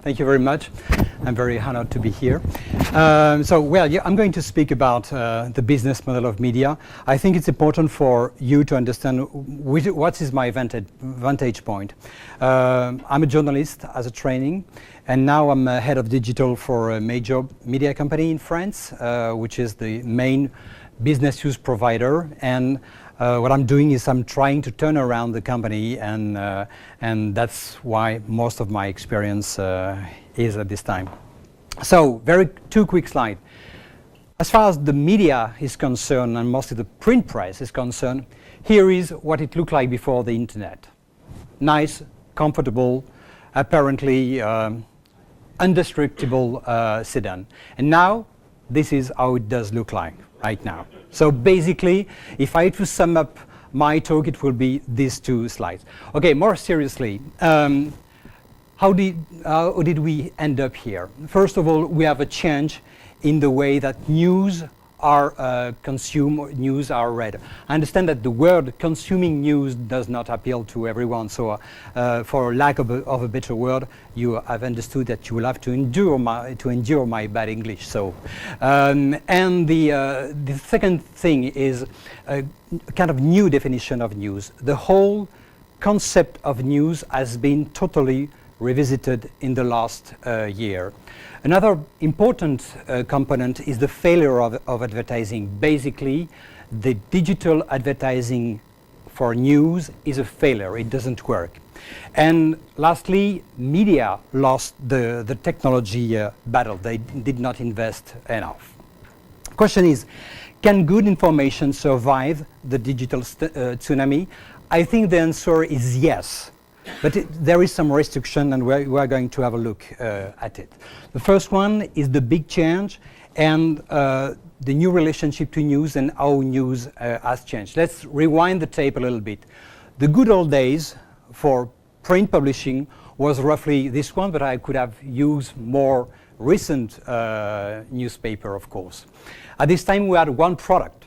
Thank you very much. I'm very honored to be here. I'm going to speak about the business model of media. I think it's important for you to understand what is my vantage point. I'm a journalist as a training, and now I'm head of digital for a major media company in France, which is the main business use provider. And what I'm doing is I'm trying to turn around the company, and that's why most of my experience is at this time. So, two quick slides. As far as the media is concerned, and mostly the print press is concerned, here is what it looked like before the internet. Nice, comfortable, apparently indestructible sedan. And now, this is how it does look like right now. So basically, if I had to sum up my talk, it will be these two slides. Okay, more seriously, how did we end up here? First of all, we have a change in the way that news are consumed, news are read. I understand that the word consuming news does not appeal to everyone, so for lack of a better word, you have understood that you will have to endure my bad English. So, and the second thing is a kind of new definition of news. The whole concept of news has been totally revisited in the last year. Another important component is the failure of advertising. Basically, the digital advertising for news is a failure. It doesn't work. And lastly, media lost the technology battle. They did not invest enough. The question is, can good information survive the digital tsunami? I think the answer is yes. But there is some restriction, and we are going to have a look at it. The first one is the big change and the new relationship to news and how news has changed. Let's rewind the tape a little bit. The good old days for print publishing was roughly this one, but I could have used more recent newspaper, of course. At this time, we had one product,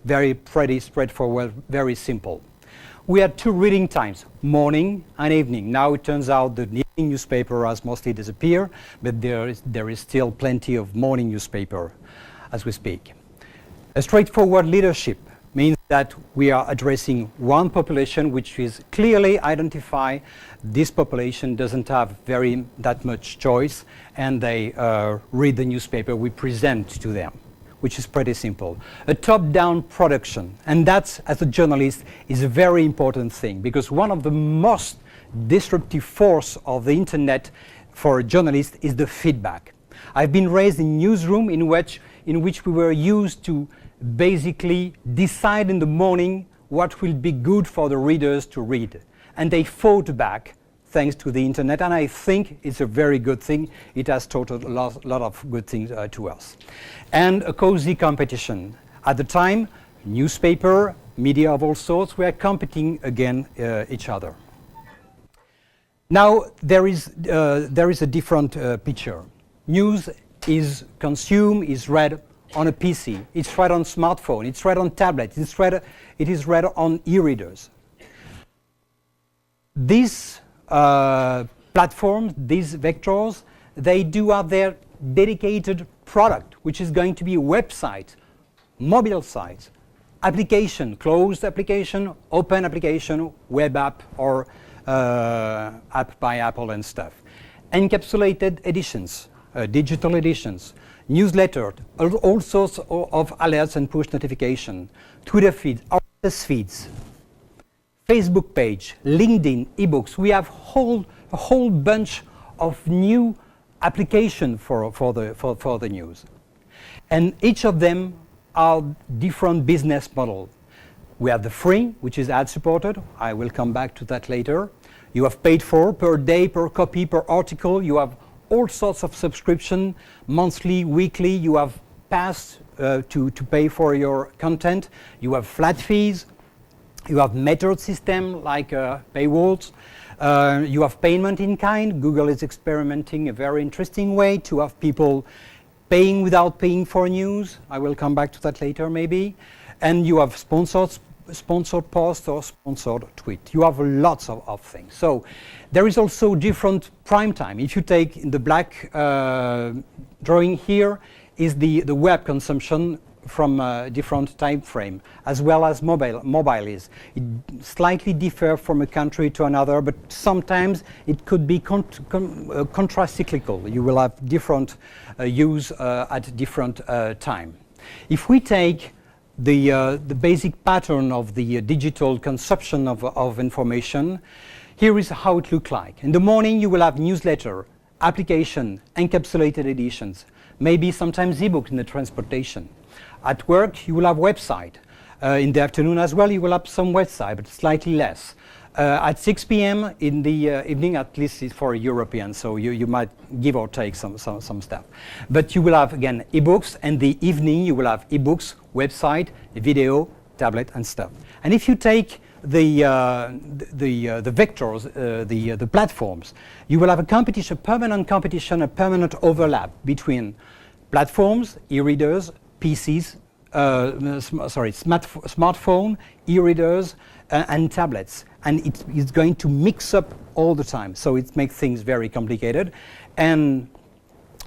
very pretty, straightforward, very simple. We had two reading times, morning and evening. Now it turns out the evening newspaper has mostly disappeared, but there is still plenty of morning newspaper as we speak. A straightforward leadership means that we are addressing one population which is clearly identified. This population doesn't have that much choice, and they read the newspaper we present to them, which is pretty simple. A top-down production, and that, as a journalist, is a very important thing, because one of the most disruptive force of the internet for a journalist is the feedback. I've been raised in a newsroom in which we were used to basically decide in the morning what will be good for the readers to read. And they fought back thanks to the internet, and I think it's a very good thing. It has taught a lot of good things to us. And a cozy competition. At the time, newspaper, media of all sorts were competing against each other. Now there is a different picture. News is consumed, is read on a PC, it's read on smartphone, it's read on tablet, it is read on e-readers. These platforms, these vectors, they do have their dedicated product, which is going to be a website, mobile site, application, closed application, open application, web app, or app by Apple and stuff. Encapsulated editions, digital editions, newsletter, all sorts of alerts and push notification, Twitter feeds, RSS feeds, Facebook page, LinkedIn, ebooks. We have a whole bunch of new applications for the news. And each of them are different business models. We have the free, which is ad supported. I will come back to that later. You have paid for per day, per copy, per article. You have all sorts of subscription, monthly, weekly. You have pass to pay for your content. You have flat fees. You have method system like paywalls. You have payment in kind. Google is experimenting a very interesting way to have people paying without paying for news. I will come back to that later maybe. And you have sponsored sponsored post or sponsored tweet. You have lots of things. So there is also different prime time. If you take in the black drawing here is the web consumption from a different time frame, as well as mobile is. It slightly differ from a country to another, but sometimes it could be contracyclical. You will have different use at different time. If we take the basic pattern of the digital consumption of information, here is how it looks like. In the morning, you will have newsletter, application, encapsulated editions, maybe sometimes ebook in the transportation. At work, you will have website. In the afternoon as well, you will have some website, but slightly less. At 6 p.m. in the evening, at least it's for Europeans, so you might give or take some stuff. But you will have, again, ebooks, and the evening you will have ebooks, website, video, tablet, and stuff. And if you take the vectors, the platforms, you will have a competition, permanent competition, a permanent overlap between platforms, e-readers, PCs, smartphone, e-readers, and tablets. And it is going to mix up all the time. So it makes things very complicated. And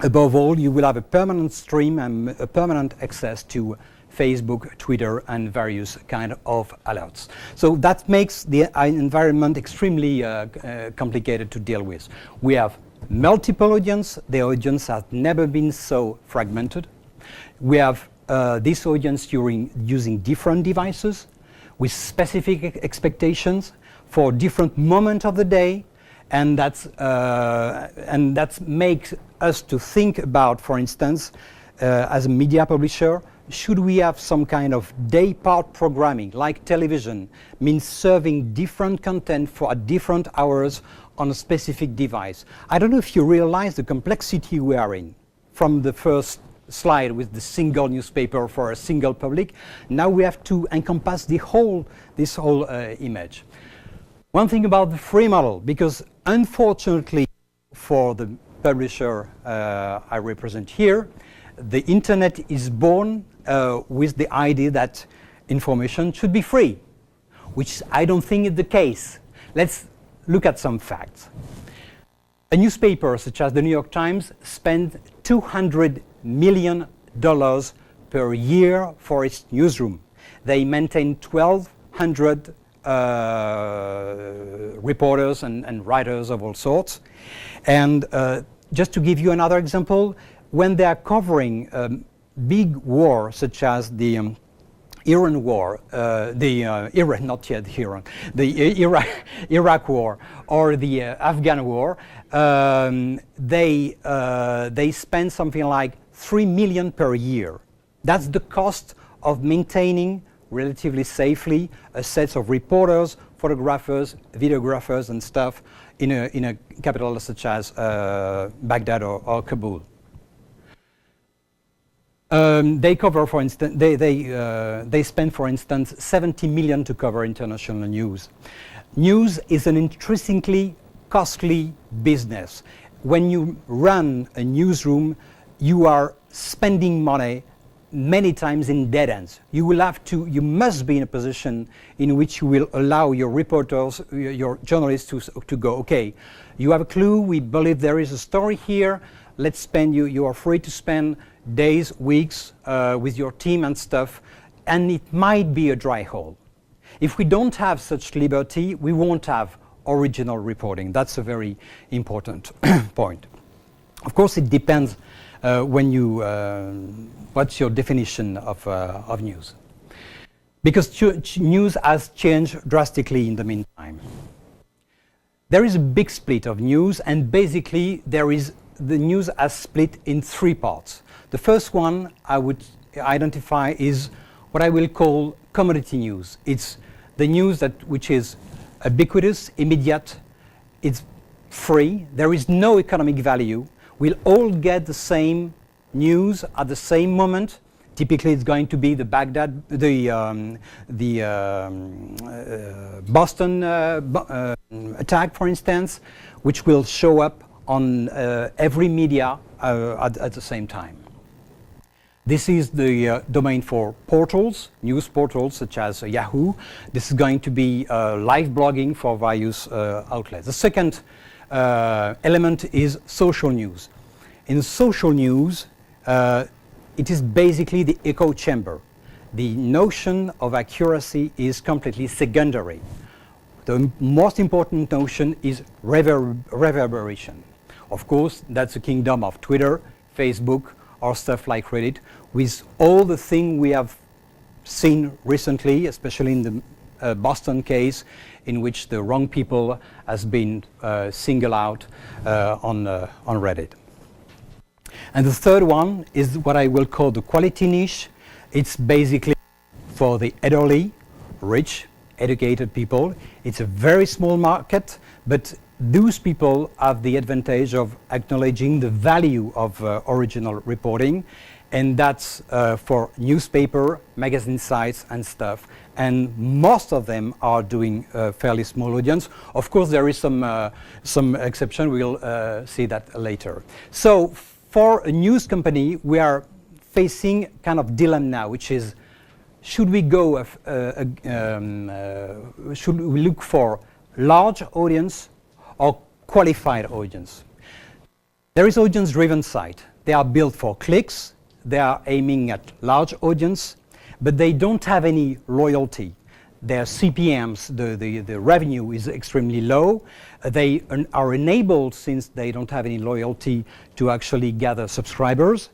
above all, you will have a permanent stream and a permanent access to Facebook, Twitter, and various kind of alerts. So that makes the environment extremely complicated to deal with. We have multiple audience. The audience has never been so fragmented. We have this audience using different devices with specific expectations for different moments of the day, and that makes us to think about, for instance, as a media publisher, should we have some kind of day part programming, like television, means serving different content for at different hours on a specific device. I don't know if you realize the complexity we are in from the first slide with the single newspaper for a single public. Now we have to encompass this whole image. One thing about the free model, because unfortunately for the publisher I represent here, the internet is born with the idea that information should be free, which I don't think is the case. Let's look at some facts. A newspaper such as the New York Times spends $200 million per year for its newsroom. They maintain 1,200 reporters and writers of all sorts. And just to give you another example, when they are covering big war such as the Iran war, not yet Iran, the Iraq war or the Afghan war, they spend something like $3 million per year. That's the cost of maintaining relatively safely a set of reporters, photographers, videographers, and stuff in a capital such as Baghdad or Kabul. They cover, for instance, they spend, for instance, $70 million to cover international news. News is an increasingly costly business. When you run a newsroom, you are spending money many times in dead ends. You must be in a position in which you will allow your reporters, your journalists to go, okay, you have a clue, we believe there is a story here, let's spend, you are free to spend days, weeks with your team and stuff, and it might be a dry hole. If we don't have such liberty, we won't have original reporting. That's a very important point. Of course, it depends when you, what's your definition of news? Because news has changed drastically in the meantime. There is a big split of news, and basically the news has split in three parts. The first one I would identify is what I will call commodity news. It's the news which is ubiquitous, immediate, it's free, there is no economic value. We'll all get the same news at the same moment. Typically, it's going to be the Boston attack, for instance, which will show up on every media at the same time. This is the domain for portals, news portals such as Yahoo. This is going to be live blogging for various outlets. The second element is social news. In social news, it is basically the echo chamber. The notion of accuracy is completely secondary. The most important notion is reverberation. Of course, that's the kingdom of Twitter, Facebook, or stuff like Reddit, with all the things we have seen recently, especially in the Boston case, in which the wrong people has been singled out on Reddit. And the third one is what I will call the quality niche. It's basically for the elderly, rich, educated people. It's a very small market, but those people have the advantage of acknowledging the value of original reporting, and that's for newspaper, magazine sites and stuff. And most of them are doing a fairly small audience. Of course, there is some exception. We'll see that later. So for a news company, we are facing kind of dilemma now, which is, should we go, should we look for large audience or qualified audience? There is audience-driven site. They are built for clicks. They are aiming at large audience, but they don't have any loyalty. Their CPMs, the revenue is extremely low. They are enabled, since they don't have any loyalty, to actually gather subscribers.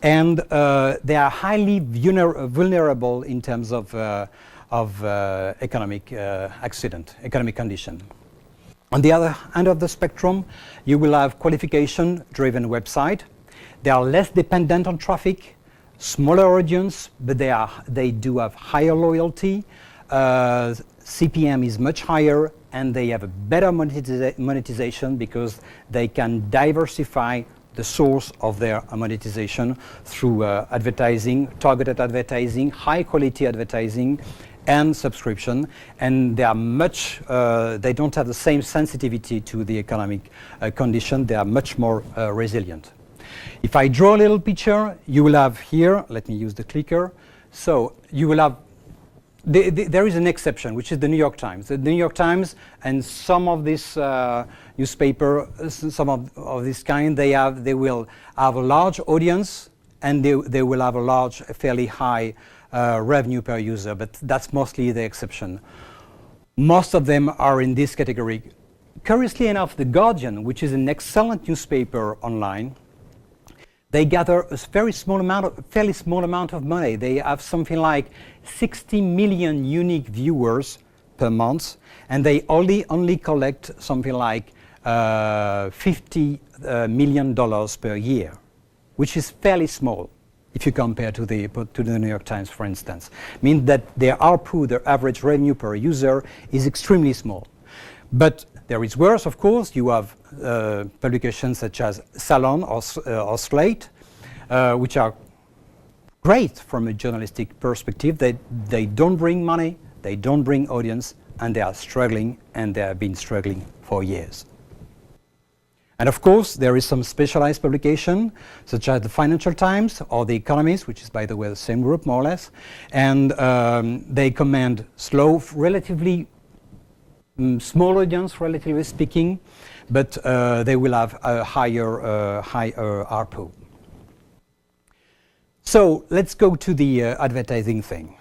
And they are highly vulnerable in terms of economic economic condition. On the other end of the spectrum, you will have qualification-driven website. They are less dependent on traffic, smaller audience, but they do have higher loyalty. CPM is much higher, and they have a better monetization because they can diversify the source of their monetization through advertising, targeted advertising, high-quality advertising, and subscription, and they are much, they don't have the same sensitivity to the economic condition. They are much more resilient. If I draw a little picture, you will have here, let me use the clicker. So you will have, there is an exception, which is the New York Times. The New York Times and some of this newspaper, some of this kind, they will have a large audience, and they will have a large, fairly high revenue per user, but that's mostly the exception. Most of them are in this category. Curiously enough, The Guardian, which is an excellent newspaper online, they gather a fairly small amount of money. They have something like 60 million unique viewers per month, and they only collect something like $50 million per year, which is fairly small if you compare to the New York Times, for instance. Means that their ARPU, their average revenue per user, is extremely small. But there is worse, of course. You have publications such as Salon or Slate, which are great from a journalistic perspective. They don't bring money, they don't bring audience, and they are struggling, and they have been struggling for years. And of course, there is some specialized publication, such as the Financial Times or The Economist, which is, by the way, the same group, more or less. And they command slow, relatively small audience, relatively speaking, but they will have a higher ARPU. So let's go to the advertising thing.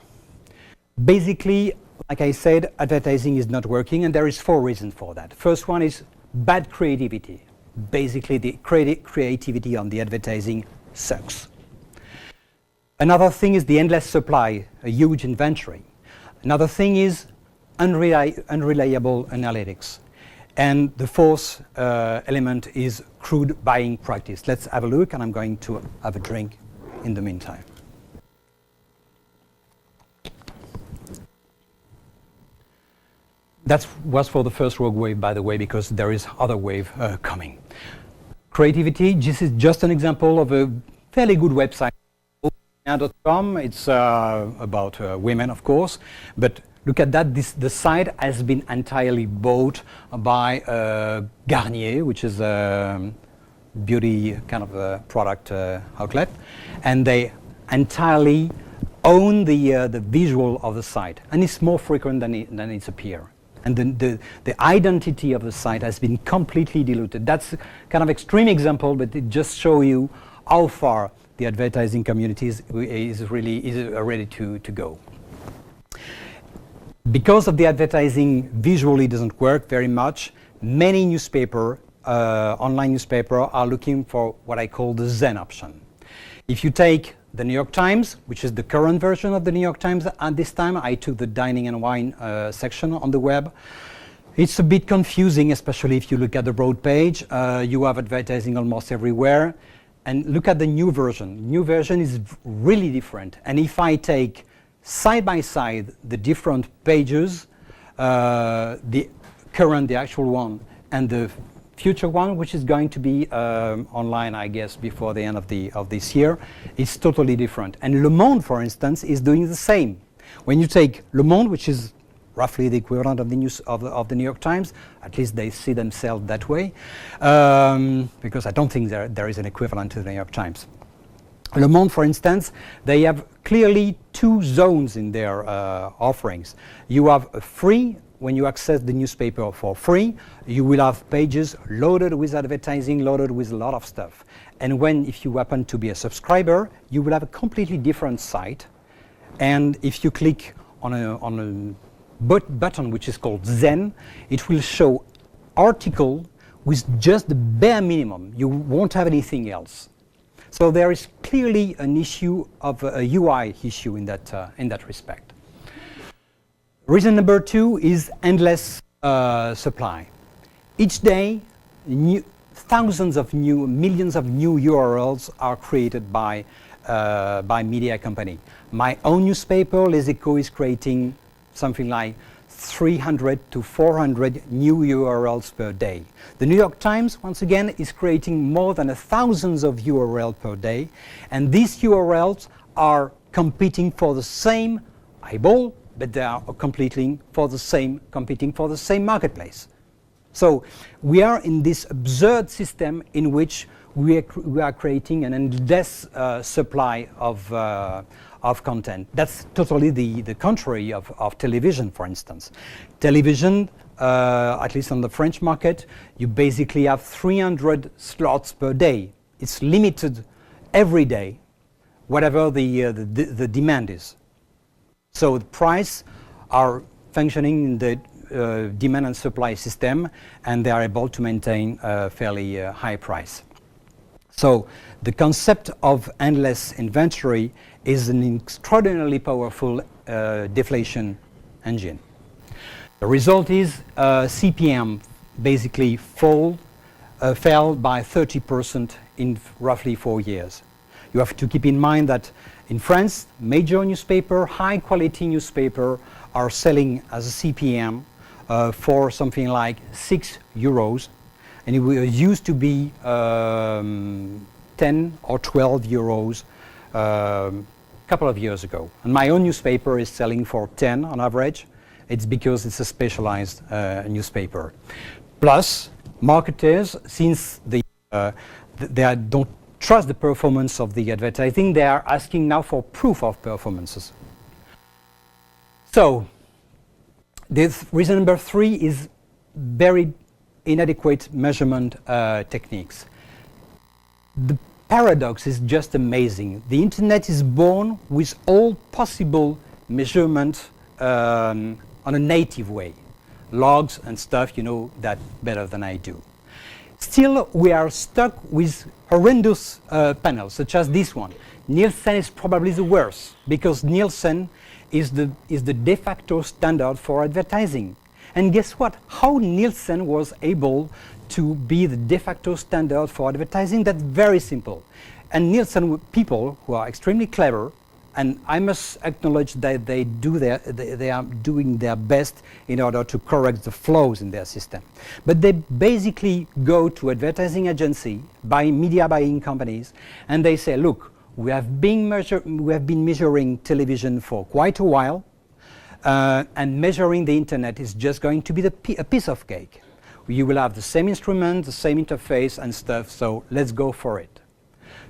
Basically, like I said, advertising is not working, and there is 4 reasons for that. First one is bad creativity. Basically, the creativity on the advertising sucks. Another thing is the endless supply, a huge inventory. Another thing is unreliable analytics. And the fourth element is crude buying practice. Let's have a look, and I'm going to have a drink in the meantime. That was for the first rogue wave, by the way, because there is other wave coming. Creativity, this is just an example of a fairly good website, .com. It's about women, of course, but look at that. The site has been entirely bought by Garnier, which is a beauty kind of a product outlet, and they entirely own the visual of the site, and it's more frequent than it's appear. And the identity of the site has been completely diluted. That's kind of extreme example, but it just shows you how far the advertising community is ready to go. Because of the advertising visually doesn't work very much, many newspaper, online newspaper are looking for what I call the Zen option. If you take the New York Times, which is the current version of the New York Times at this time, I took the dining and wine section on the web. It's a bit confusing, especially if you look at the broad page. You have advertising almost everywhere. And look at the new version. New version is really different. And if I take side by side the different pages, the current, the actual one, and the future one, which is going to be online, I guess, before the end of this year, it's totally different. And Le Monde, for instance, is doing the same. When you take Le Monde, which is roughly the equivalent of the news of the New York Times, at least they see themselves that way, because I don't think there is an equivalent to the New York Times. Le Monde, for instance, they have clearly two zones in their offerings. You have a free. When you access the newspaper for free, you will have pages loaded with advertising, loaded with a lot of stuff. And if you happen to be a subscriber, you will have a completely different site. And if you click on a button which is called Zen, it will show article with just the bare minimum. You won't have anything else. So there is clearly an issue of a UI issue in that respect. Reason number two is endless supply. Each day, millions of new URLs are created by media company. My own newspaper, Les Echos, is creating something like 300 to 400 new URLs per day. The New York Times, once again, is creating more than thousands of URLs per day, and these URLs are competing for the same eyeball, but they are competing for the same marketplace. So we are in this absurd system in which we are creating an endless supply of content. That's totally the contrary of television, for instance. Television, at least on the French market, you basically have 300 slots per day. It's limited every day, whatever the demand is. So the price are functioning in the demand and supply system, and they are able to maintain a fairly high price. So the concept of endless inventory is an extraordinarily powerful deflation engine. The result is CPM basically fell by 30% in roughly 4 years. You have to keep in mind that in France, major newspaper, high quality newspaper are selling as a CPM for something like €6, and it used to be 10 or 12 euros a couple of years ago. And my own newspaper is selling for 10 on average. It's because it's a specialized newspaper. Plus, marketers, since they don't trust the performance of the advertising, they are asking now for proof of performances. So, this reason number 3 is very inadequate measurement techniques. The paradox is just amazing. The internet is born with all possible measurement on a native way. Logs and stuff, you know that better than I do. Still, we are stuck with horrendous panels, such as this one. Nielsen is probably the worst, because Nielsen is the de facto standard for advertising. And guess what? How Nielsen was able to be the de facto standard for advertising? That's very simple. And Nielsen people who are extremely clever, and I must acknowledge that they are doing their best in order to correct the flaws in their system. But they basically go to advertising agency, media buying companies, and they say, look, we have been measuring television for quite a while, and measuring the internet is just going to be a piece of cake. You will have the same instrument, the same interface and stuff, so let's go for it.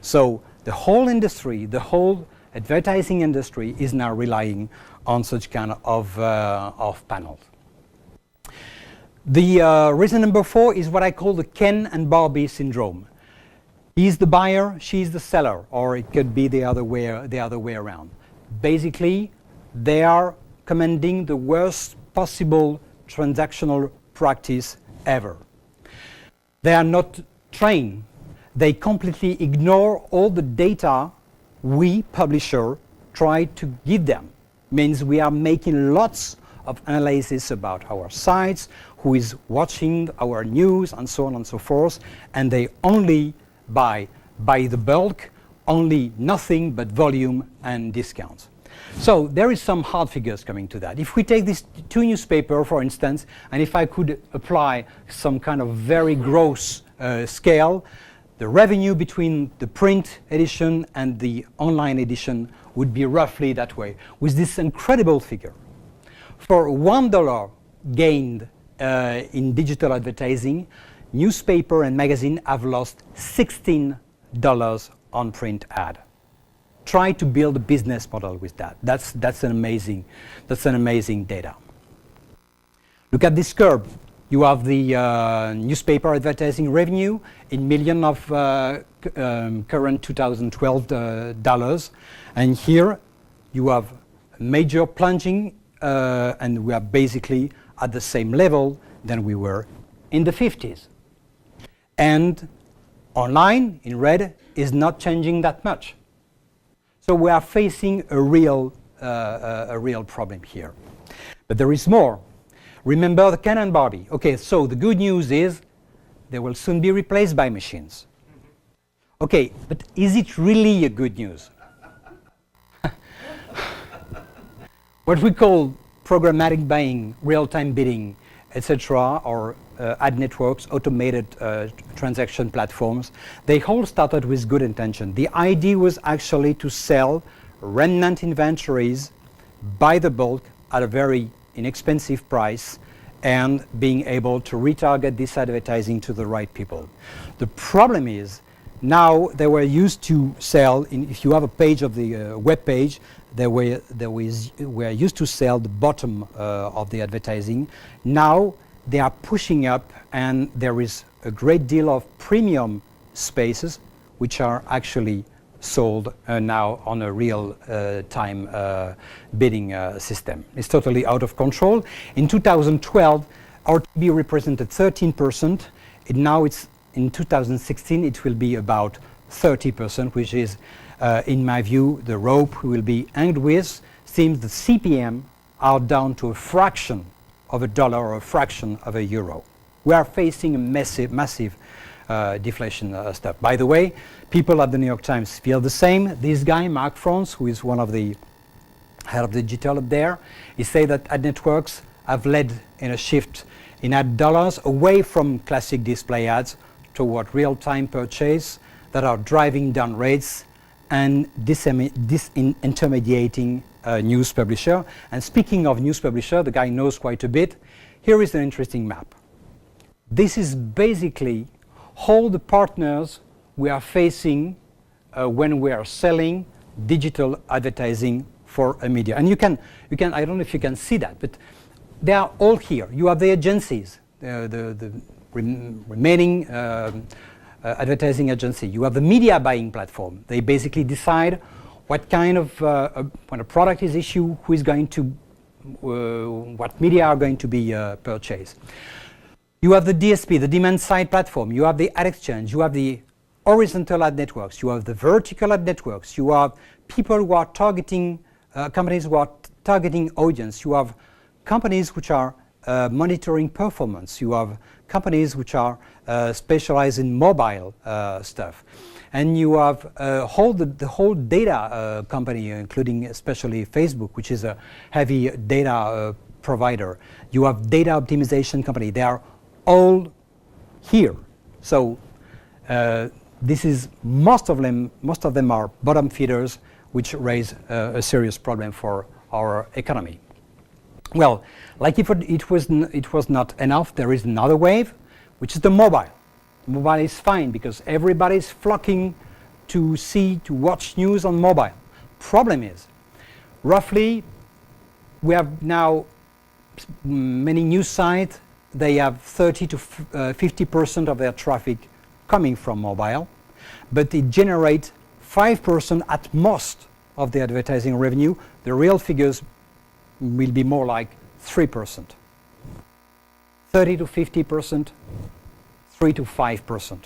So the whole industry, the whole advertising industry is now relying on such kind of panels. The reason number 4 is what I call the Ken and Barbie syndrome. He's the buyer, she's the seller, or it could be the other way around. Basically, they are commanding the worst possible transactional practice ever. They are not trained. They completely ignore all the data we, publisher, try to give them. Means we are making lots of analysis about our sites, who is watching our news, and so on and so forth, and they only buy the bulk, only nothing but volume and discounts. So there is some hard figures coming to that. If we take these 2 newspapers, for instance, and if I could apply some kind of very gross scale, the revenue between the print edition and the online edition would be roughly that way, with this incredible figure. For $1 gained in digital advertising, newspaper and magazine have lost $16 on print ad. Try to build a business model with that. That's an amazing data. Look at this curve. You have the newspaper advertising revenue in million of current 2012 dollars, and here you have major plunging, and we are basically at the same level than we were in the 50s. And online, in red, is not changing that much. So we are facing a real problem here. But there is more. Remember the Ken and Barbie. Okay, so the good news is they will soon be replaced by machines. Okay, but is it really a good news? What we call programmatic buying, real-time bidding, etc., or ad networks, automated transaction platforms, they all started with good intention. The idea was actually to sell remnant inventories by the bulk at a very inexpensive price and being able to retarget this advertising to the right people. The problem is now they were used to sell, if you have a page of the web page, they were used to sell the bottom of the advertising. Now they are pushing up, and there is a great deal of premium spaces which are actually sold now on a real time bidding system. It's totally out of control. In 2012, our TV represented 13%. Now it's in 2016, it will be about 30%, which is, in my view, the rope we will be hanged with. Seems the CPM are down to a fraction of a dollar or a fraction of a euro. We are facing a massive deflation stuff. By the way, people at the New York Times feel the same. This guy, Mark France, who is one of the head of digital up there, he said that ad networks have led in a shift in ad dollars away from classic display ads toward real-time purchase that are driving down rates and disintermediating news publisher. And speaking of news publisher, the guy knows quite a bit. Here is an interesting map. This is basically all the partners we are facing when we are selling digital advertising for a media. And you can, I don't know if you can see that, but they are all here. You have the agencies, the remaining advertising agency. You have the media buying platform. They basically decide what kind of, when a product is issued, who is going to, what media are going to be purchased. You have the DSP, the demand side platform. You have the ad exchange. You have the horizontal ad networks. You have the vertical ad networks. You have people who are targeting, companies who are targeting audience. You have companies which are monitoring performance. You have companies which are specialized in mobile stuff. And you have the whole data company, including especially Facebook, which is a heavy data provider. You have data optimization company. They are all here. So this is most of them are bottom feeders, which raise a serious problem for our economy. Well, like if it was not enough, there is another wave, which is the mobile. Mobile is fine because everybody is flocking to watch news on mobile. problem is, roughly, we have now many news sites, they have 30 to 50% of their traffic coming from mobile, but it generates 5% at most of the advertising revenue. The real figures will be more like 3%. 30 to 50%, 3 to 5% in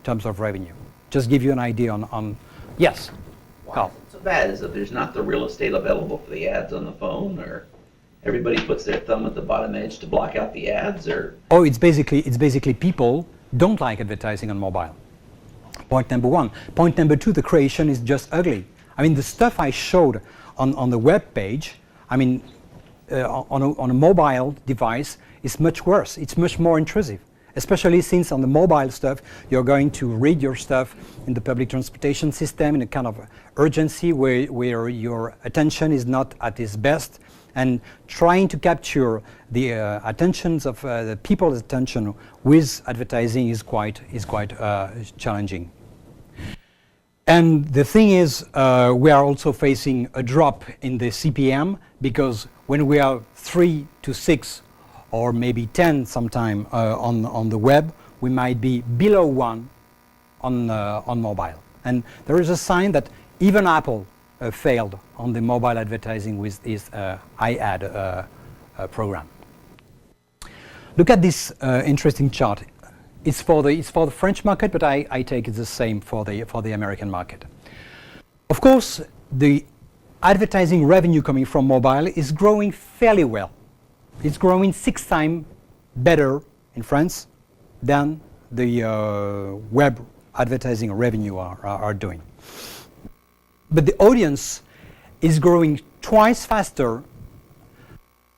terms of revenue. Just give you an idea on yes. Why is it so bad? Is it there's not the real estate available for the ads on the phone, or everybody puts their thumb at the bottom edge to block out the ads, or? Oh, it's basically people don't like advertising on mobile. Point number one. Point number two, the creation is just ugly. I mean, the stuff I showed on the web page, I mean, on a mobile device is much worse. It's much more intrusive, especially since on the mobile stuff, you're going to read your stuff in the public transportation system in a kind of urgency where your attention is not at its best, and trying to capture the attentions of the people's attention with advertising is quite challenging. And the thing is, we are also facing a drop in the CPM, because when we are 3 to 6 or maybe 10 sometime on the web, we might be below 1 on mobile. And there is a sign that even Apple failed on the mobile advertising with its iAd program. Look at this interesting chart. It's for the French market, but I take it the same for the American market. Of course, the advertising revenue coming from mobile is growing fairly well. It's growing 6 times better in France than the web advertising revenue are doing. But the audience is growing twice faster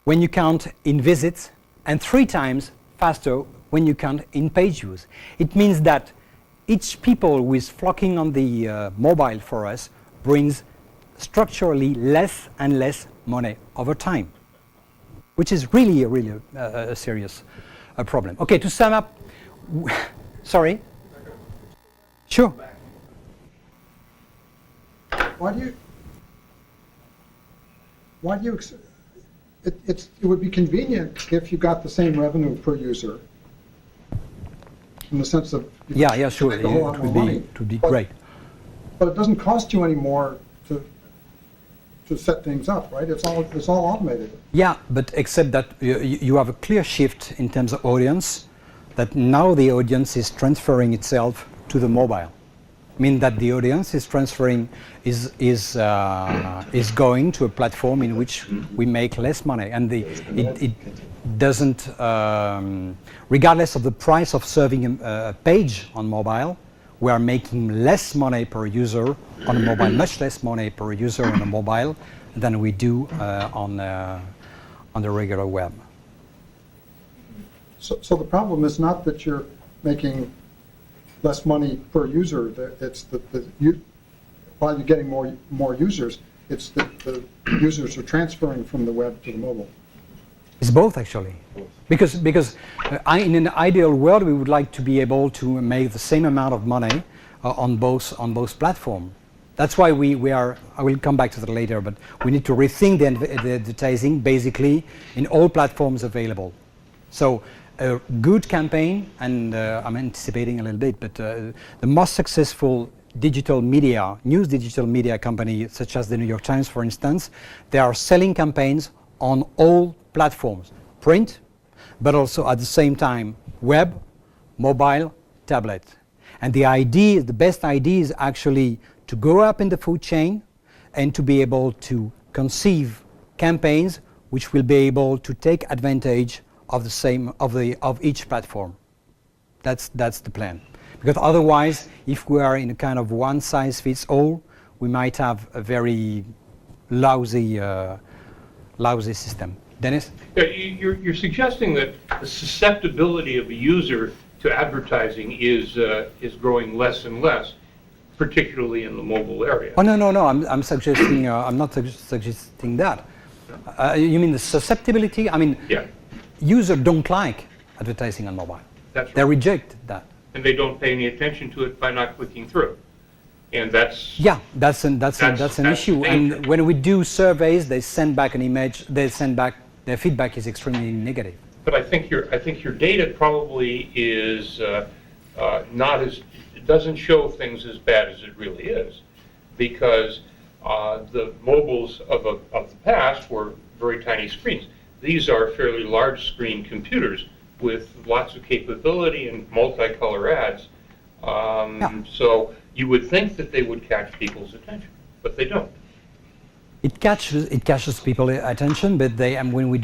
when you count in visits, and 3 times faster when you count in page views. It means that each people who is flocking on the mobile for us brings structurally less and less money over time, which is really a serious problem. Okay, to sum up, sorry? Sure. Why do you, it would be convenient if you got the same revenue per user, in the sense of yeah, sure, it would be great. But it doesn't cost you any more to set things up, right? It's all automated. Yeah, but except that you have a clear shift in terms of audience, that now the audience is transferring itself to the mobile. I mean that the audience is transferring, is going to a platform in which we make less money, and it doesn't, regardless of the price of serving a page on mobile, we are making less money per user on a mobile, much less money per user on a mobile than we do on the regular web. So the problem is not that you're making less money per user, it's while you're getting more users, it's that the users are transferring from the web to the mobile. It's both, actually, because in an ideal world we would like to be able to make the same amount of money on both platforms. That's why we are. I will come back to that later, but we need to rethink the advertising basically in all platforms available. So a good campaign, and I'm anticipating a little bit, but the most successful news digital media company, such as the New York Times, for instance, they are selling campaigns on all platforms, print, but also at the same time web, mobile, tablet. And the best idea is actually to go up in the food chain and to be able to conceive campaigns which will be able to take advantage of each platform. That's the plan. Because otherwise, if we are in a kind of one size fits all, we might have a very lousy system. Dennis? Yeah, you're suggesting that the susceptibility of a user to advertising is growing less and less, particularly in the mobile area. Oh no! I'm suggesting I'm not suggesting that. You mean the susceptibility? I mean, yeah. Users don't like advertising on mobile. That's right. They reject that. And they don't pay any attention to it by not clicking through. And that's... Yeah, that's an That's issue. danger. And when we do surveys, they send back an image. They send back their feedback is extremely negative. But I think your data probably is not as, it doesn't show things as bad as it really is, because the mobiles of the past were very tiny screens. These are fairly large screen computers with lots of capability and multicolor ads. So you would think that they would catch people's attention, but they don't. It catches people's attention, but when we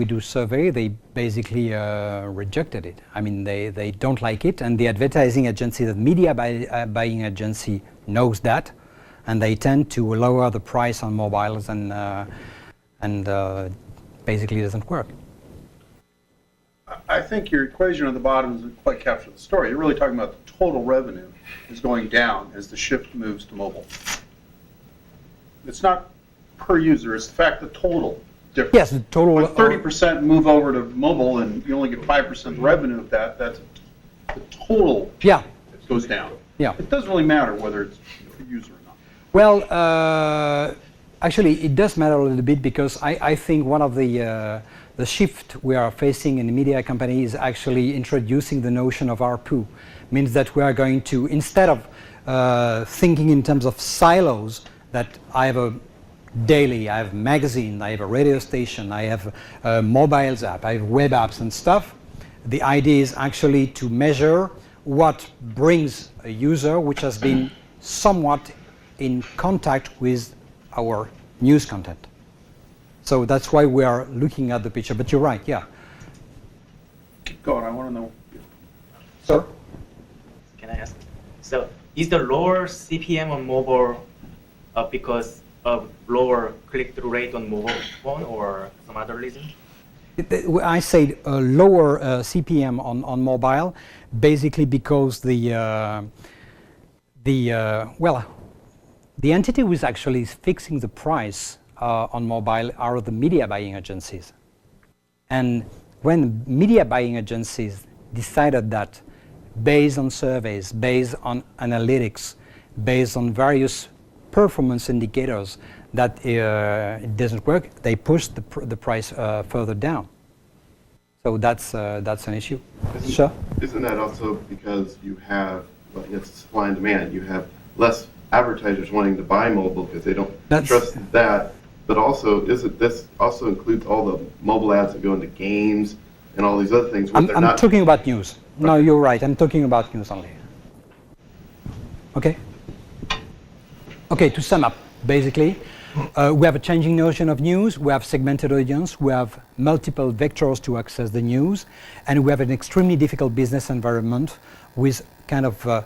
do survey, they basically rejected it. I mean, they don't like it, and the advertising agency, the media buying agency, knows that, and they tend to lower the price on mobiles, and basically it doesn't work. I think your equation on the bottom doesn't quite capture the story. You're really talking about the total revenue is going down as the shift moves to mobile. It's not per user, it's the fact the total difference. Yes, the total. When 30% move over to mobile and you only get 5% of the revenue of that, that's the total Yeah. goes down. Yeah. It doesn't really matter whether it's per user or not. Well, actually, it does matter a little bit, because I think one of the shift we are facing in the media company is actually introducing the notion of ARPU. Means that we are going to, instead of thinking in terms of silos, that I have a daily, I have a magazine, I have a radio station, I have a mobiles app, I have web apps and stuff. The idea is actually to measure what brings a user which has been somewhat in contact with our news content. So that's why we are looking at the picture. But you're right, yeah. Keep going, I want to know. Sir? Can I ask? So is the lower CPM on mobile because of lower click-through rate on mobile phone, or some other reason? I say lower CPM on mobile, basically because the entity who is actually fixing the price on mobile are the media buying agencies. And when media buying agencies decided that, based on surveys, based on analytics, based on various performance indicators, that it doesn't work, they push the price further down. So that's an issue. Sure. Isn't that also because you have, well, it's supply and demand, you have less advertisers wanting to buy mobile because they don't trust that, but also, this also includes all the mobile ads that go into games and all these other things. I'm talking about news. No, you're right, I'm talking about news only. Okay? Okay, to sum up, basically, we have a changing notion of news, we have segmented audience, we have multiple vectors to access the news, and we have an extremely difficult business environment with kind of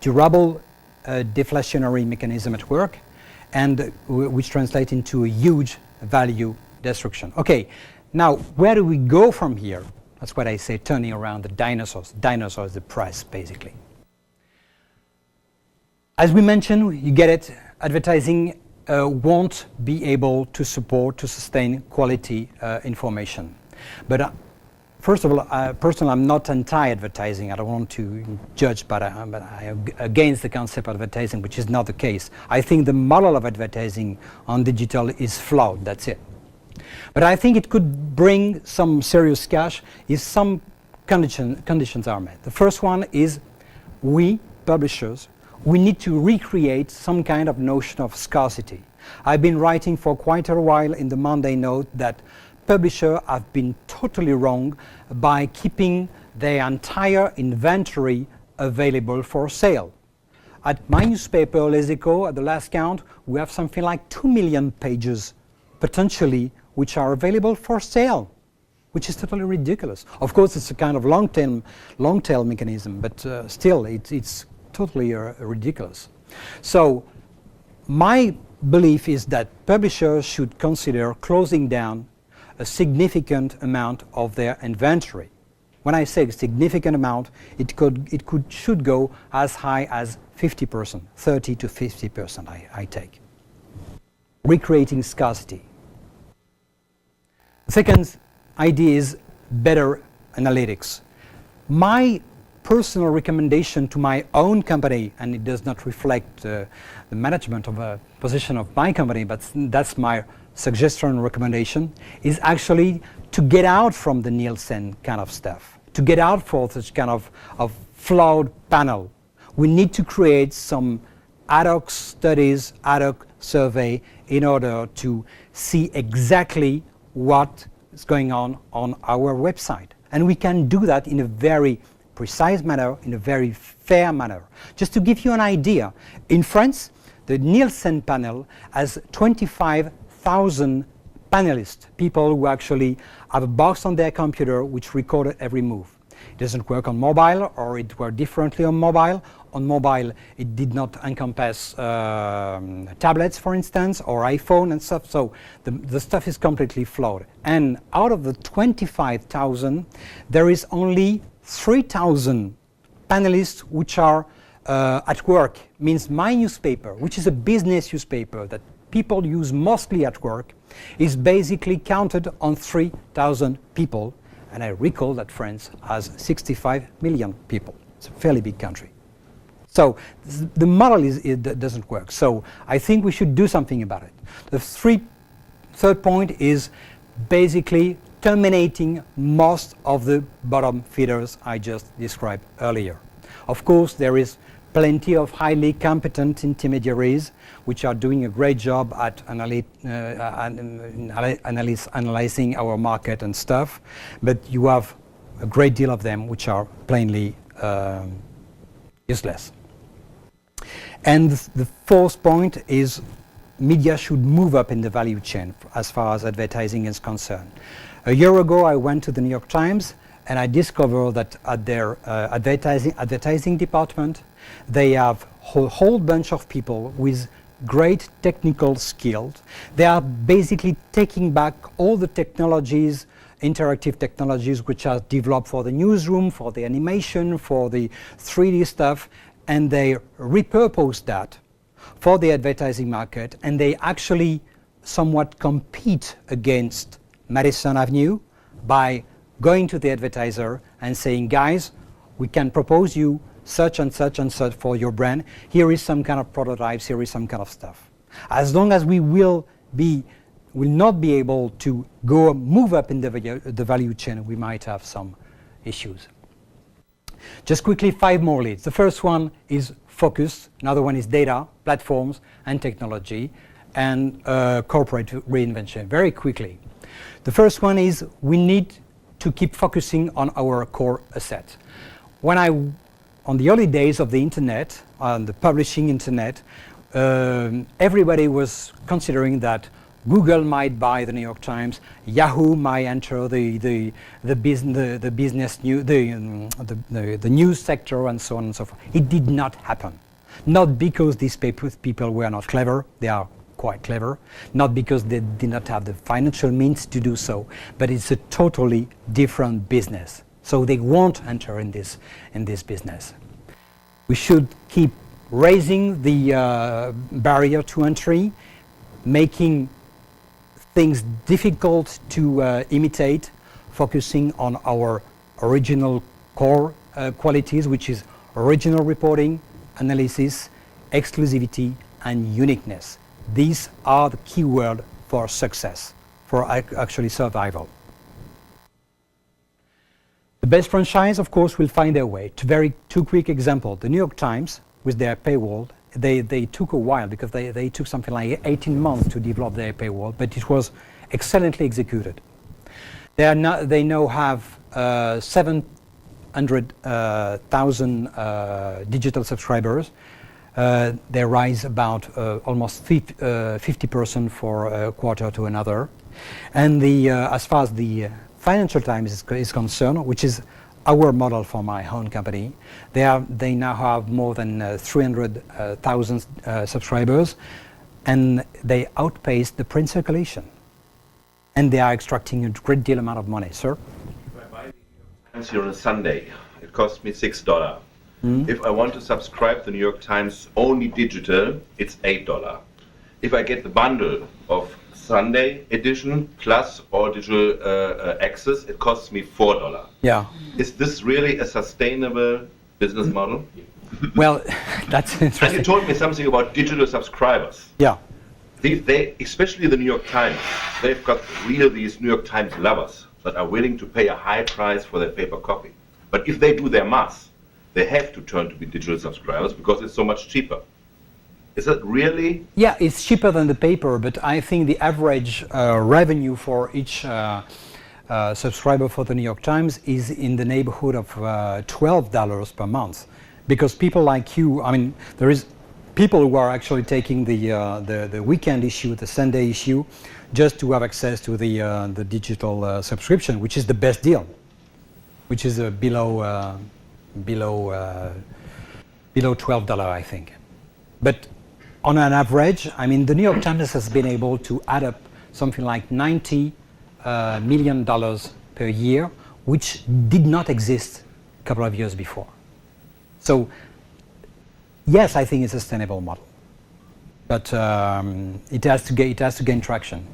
durable deflationary mechanism at work, and which translate into a huge value destruction. Okay, now where do we go from here? That's what I say, turning around the dinosaurs. Dinosaurs, the price, basically. As we mentioned, you get it, advertising won't be able to support, to sustain quality information. But first of all, personally, I'm not anti-advertising. I don't want to judge, but I'm against the concept of advertising, which is not the case. I think the model of advertising on digital is flawed, that's it. But I think it could bring some serious cash if some conditions are met. The first one is we, publishers, we need to recreate some kind of notion of scarcity. I've been writing for quite a while in the Monday Note that publishers have been totally wrong by keeping their entire inventory available for sale. At my newspaper, Les Echos, at the last count, we have something like 2 million pages, potentially, which are available for sale, which is totally ridiculous. Of course, it's a kind of long-tail mechanism, but still, it's totally ridiculous. So my belief is that publishers should consider closing down a significant amount of their inventory. When I say a significant amount, it should go as high as 50%, 30 to 50% I take. Recreating scarcity. The second idea is better analytics. My personal recommendation to my own company, and it does not reflect the management of a position of my company, but that's my suggestion and recommendation, is actually to get out from the Nielsen kind of stuff, to get out for such kind of flawed panel. We need to create some ad hoc studies, ad hoc survey in order to see exactly what is going on our website. And we can do that in a very precise manner, in a very fair manner. Just to give you an idea, in France, the Nielsen panel has 25,000 panelists, people who actually have a box on their computer which record every move. It doesn't work on mobile, or it worked differently on mobile. On mobile, it did not encompass tablets, for instance, or iPhone and stuff. So the stuff is completely flawed. And out of the 25,000, there is only 3,000 panelists which are at work. Means my newspaper, which is a business newspaper that people use mostly at work, is basically counted on 3,000 people. And I recall that France has 65 million people. It's a fairly big country. So the model doesn't work. So I think we should do something about it. The third point is basically terminating most of the bottom feeders I just described earlier. Of course, there is plenty of highly competent intermediaries which are doing a great job at analyzing our market and stuff, but you have a great deal of them which are plainly useless. And the fourth point is media should move up in the value chain as far as advertising is concerned. A year ago, I went to the New York Times and I discovered that at their advertising department, they have a whole bunch of people with great technical skills. They are basically taking back all the technologies, interactive technologies which are developed for the newsroom, for the animation, for the 3D stuff, and they repurpose that for the advertising market, and they actually somewhat compete against Madison Avenue by going to the advertiser and saying, guys, we can propose you such and such and such for your brand. Here is some kind of prototypes, here is some kind of stuff. As long as we will not be able to move up in the value chain, we might have some issues. Just quickly, 5 more leads. The first one is focus, another one is data, platforms, and technology, and corporate reinvention. Very quickly. The first one is we need to keep focusing on our core asset. On the early days of the internet, on the publishing internet, everybody was considering that Google might buy the New York Times, Yahoo might enter the news sector, and so on and so forth. It did not happen. Not because these people were not clever, they are quite clever, not because they did not have the financial means to do so, but it's a totally different business. So they won't enter in this business. We should keep raising the barrier to entry, making things difficult to imitate, focusing on our original core qualities, which is original reporting, analysis, exclusivity, and uniqueness. These are the key words for success, for actually survival. The best franchise, of course, will find their way. Two quick examples. The New York Times, with their paywall, they took a while because they took something like 18 months to develop their paywall, but it was excellently executed. They now have 700,000 digital subscribers. They rise about almost 50% for a quarter to another. And as far as the Financial Times is concerned, which is our model for my own company, they now have more than 300,000 subscribers, and they outpace the print circulation. And they are extracting a great deal amount of money. Sir? If I buy the New York Times here on a Sunday, it costs me $6. If I want to subscribe the New York Times only digital, it's $8. If I get the bundle of Sunday edition plus all digital access, it costs me $4. Yeah. Is this really a sustainable business model? Well, that's And interesting. you told me something about digital subscribers. Yeah. They, especially the New York Times, they've got these New York Times lovers that are willing to pay a high price for their paper copy. But if they do their math, they have to turn to be digital subscribers because it's so much cheaper. Is that really? Yeah, it's cheaper than the paper, but I think the average revenue for each subscriber for the New York Times is in the neighborhood of $12 per month. Because people like you, I mean, there is people who are actually taking the weekend issue, the Sunday issue, just to have access to the digital subscription, which is the best deal, which is below $12, I think. But on an average, I mean, the New York Times has been able to add up something like $90 million per year, which did not exist a couple of years before. So, yes, I think it's a sustainable model, but it has to gain traction.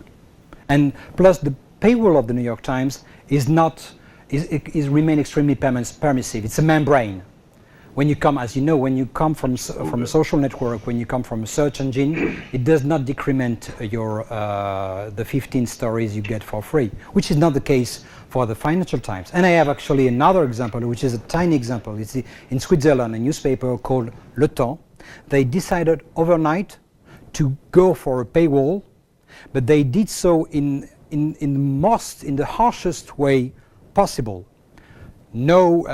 And plus, the paywall of the New York Times is remain extremely permissive. It's a membrane. When you come, as you know, when you come from a social network, when you come from a search engine, it does not decrement your the 15 stories you get for free, which is not the case for the Financial Times. And I have actually another example, which is a tiny example. It's in Switzerland, a newspaper called Le Temps. They decided overnight to go for a paywall, but they did so in the harshest way possible. No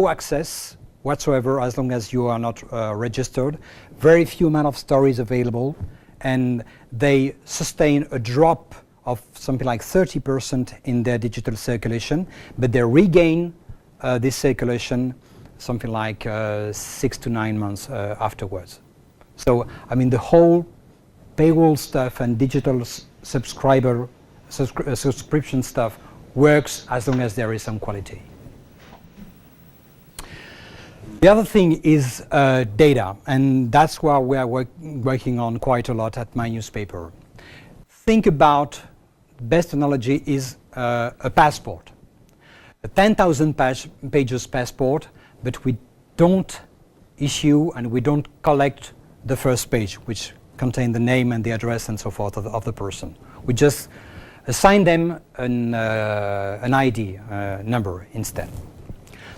access whatsoever as long as you are not registered. Very few amount of stories available, and they sustain a drop of something like 30% in their digital circulation, but they regain this circulation something like 6 to 9 months afterwards. So, I mean, the whole paywall stuff and digital subscription stuff works as long as there is some quality. The other thing is data, and that's where we are working on quite a lot at my newspaper. Think about, best analogy is a passport. A 10,000 pages passport, but we don't issue and we don't collect the first page, which contain the name and the address and so forth of the person. We just assign them an ID number instead.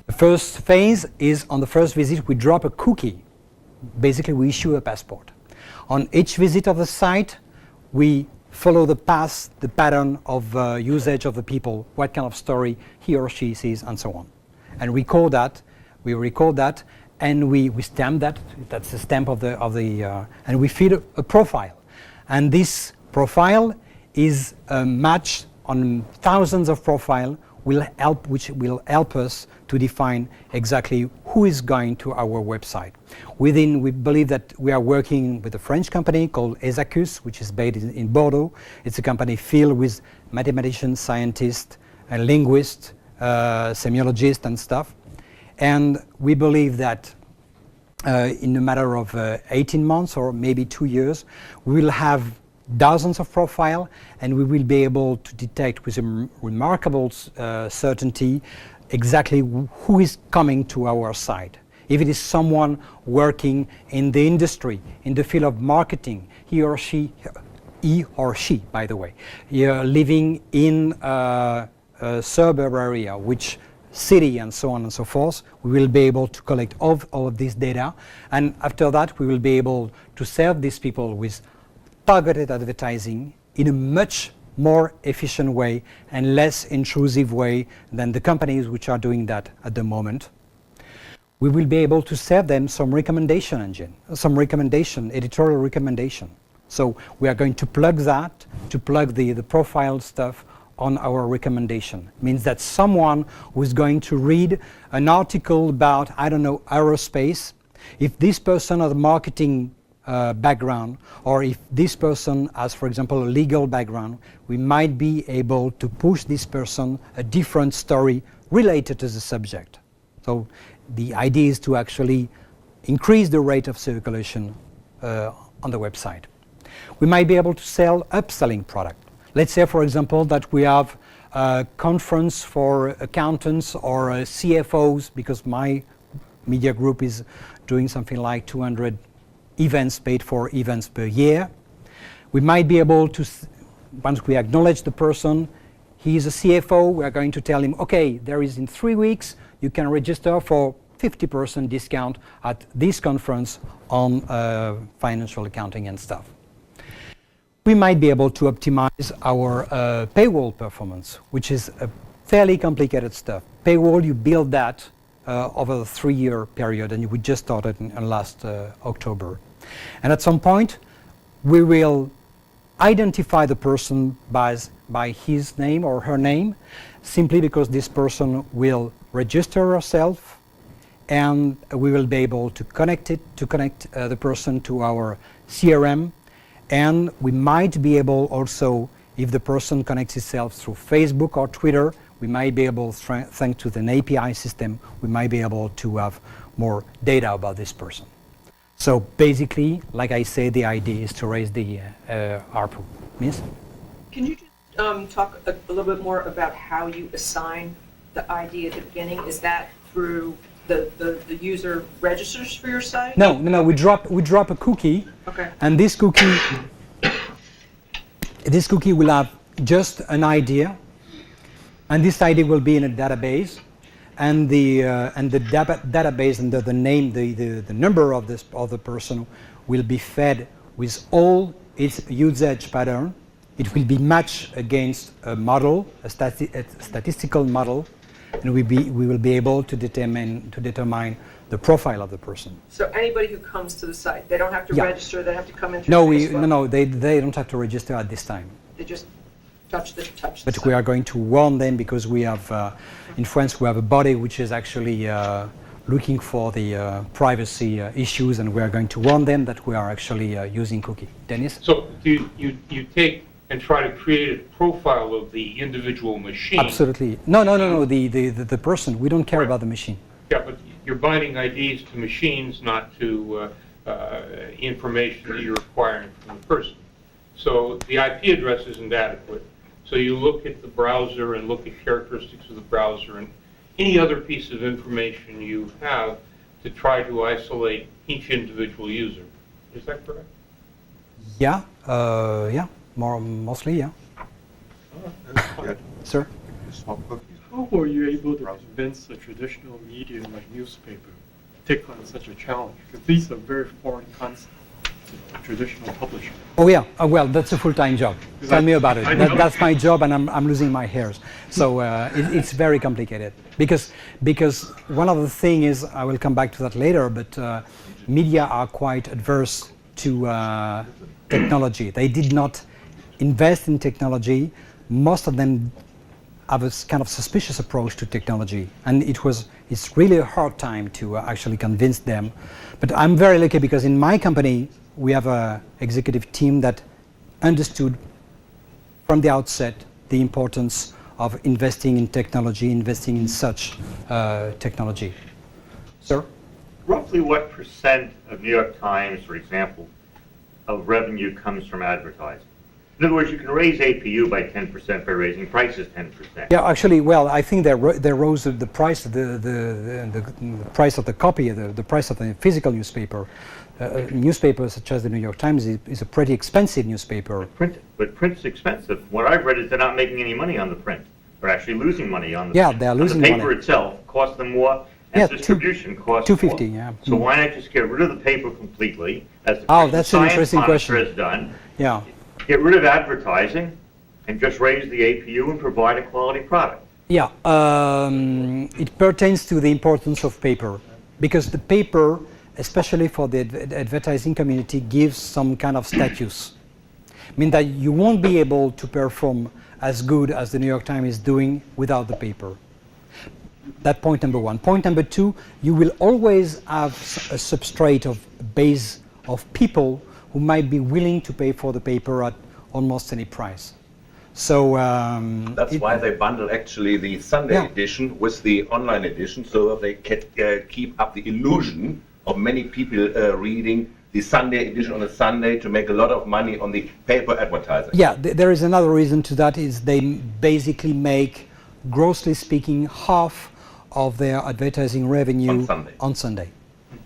The first phase is on the first visit we drop a cookie. Basically we issue a passport. On each visit of the site we follow the path, the pattern of usage of the people, what kind of story he or she sees and so on. And we record that and we stamp that. That's the stamp of the and we feed a profile. And this profile is a match on thousands of profiles which will help us to define exactly who is going to our website. We believe that we are working with a French company called Ezacus, which is based in Bordeaux. It's a company filled with mathematicians, scientists, linguists, semiologists and stuff. And we believe that in a matter of 18 months or maybe 2 years, we will have dozens of profiles, and we will be able to detect with a remarkable certainty exactly who is coming to our site. If it is someone working in the industry, in the field of marketing, he or she, by the way, living in a suburb area, which city and so on and so forth, we will be able to collect all of this data, and after that we will be able to serve these people with targeted advertising in a much more efficient way and less intrusive way than the companies which are doing that at the moment. We will be able to serve them some recommendation engine, editorial recommendation. So we are going to plug that, to plug the profile stuff on our recommendation. It means that someone who is going to read an article about, I don't know, aerospace, if this person has a marketing background, or if this person has, for example, a legal background, we might be able to push this person a different story related to the subject. So the idea is to actually increase the rate of circulation on the website. We might be able to sell upselling product. Let's say, for example, that we have a conference for accountants or CFOs, because my media group is doing something like 200 events, paid for events per year. We might be able to, once we acknowledge the person, he is a CFO, we are going to tell him, okay, there is in 3 weeks, you can register for 50% discount at this conference on financial accounting and stuff. We might be able to optimize our paywall performance, which is a fairly complicated stuff. Paywall, you build that over a 3-year period, and we just started in last October. And at some point, we will identify the person by his name or her name, simply because this person will register herself, and we will be able to connect the person to our CRM, and we might be able also, if the person connects itself through Facebook or Twitter, we might be able, thanks to an API system, we might be able to have more data about this person. So basically, like I say, the idea is to raise the ARPU. Miss? Can you just talk a little bit more about how you assign the ID at the beginning? Is that through the user registers for your site? No. We drop a cookie, okay. And this cookie will have just an idea, and this ID will be in a database, and the database and the name, the number of the person will be fed with all its usage pattern. It will be matched against a model, a statistical model, and we will be able to determine the profile of the person. So anybody who comes to the site, they don't have to register, they have to come in through Facebook? No, they don't have to register at this time. They just touch the But site. we are going to warn them, because we have, in France, we have a body which is actually looking for the privacy issues, and we are going to warn them that we are actually using cookie. Dennis? So do you take and try to create a profile of the individual machine? Absolutely. No, the person. We don't care about the machine. Yeah, but you're binding IDs to machines, not to information that you're acquiring from the person. So the IP address isn't adequate. So you look at the browser and look at characteristics of the browser and any other piece of information you have to try to isolate each individual user. Is that correct? Yeah, mostly, yeah. Sir? How were you able to convince a traditional media like newspaper to take on such a challenge? Because these are very foreign concepts to traditional publishing. Oh yeah, well, that's a full-time job. Tell me about it. That's my job, and I'm losing my hairs. So it's very complicated. Because one of the things is, I will come back to that later, but media are quite adverse to technology. They did not invest in technology. Most of them have a kind of suspicious approach to technology, and it's really a hard time to actually convince them. But I'm very lucky, because in my company we have an executive team that understood from the outset the importance of investing in technology, investing in such technology. Sir? Roughly what percent of New York Times, for example, of revenue comes from advertising? In other words, you can raise APU by 10% by raising prices 10%. Yeah, actually, well, I think they rose the price, the price of the copy, the price of the physical newspaper. Newspapers such as the New York Times is a pretty expensive newspaper. But print's expensive. What I've read is they're not making any money on the print. They're actually losing money on the print. They are losing money. The paper itself costs them more, and distribution costs $2.50, more. yeah. So why not just get rid of the paper completely, as the that's an interesting question. has done? Yeah. Get rid of advertising and just raise the APU and provide a quality product. Yeah, it pertains to the importance of paper, because the paper, especially for the advertising community, gives some kind of status. I mean that you won't be able to perform as good as the New York Times is doing without the paper. That's point number one. Point number two, you will always have a substrate of base of people who might be willing to pay for the paper at almost any price. So that's why they bundle actually the Sunday edition with the online edition, so that they can keep up the illusion of many people reading the Sunday edition on a Sunday to make a lot of money on the paper advertising. Yeah, there is another reason to that is they basically make, grossly speaking, half of their advertising revenue on Sunday.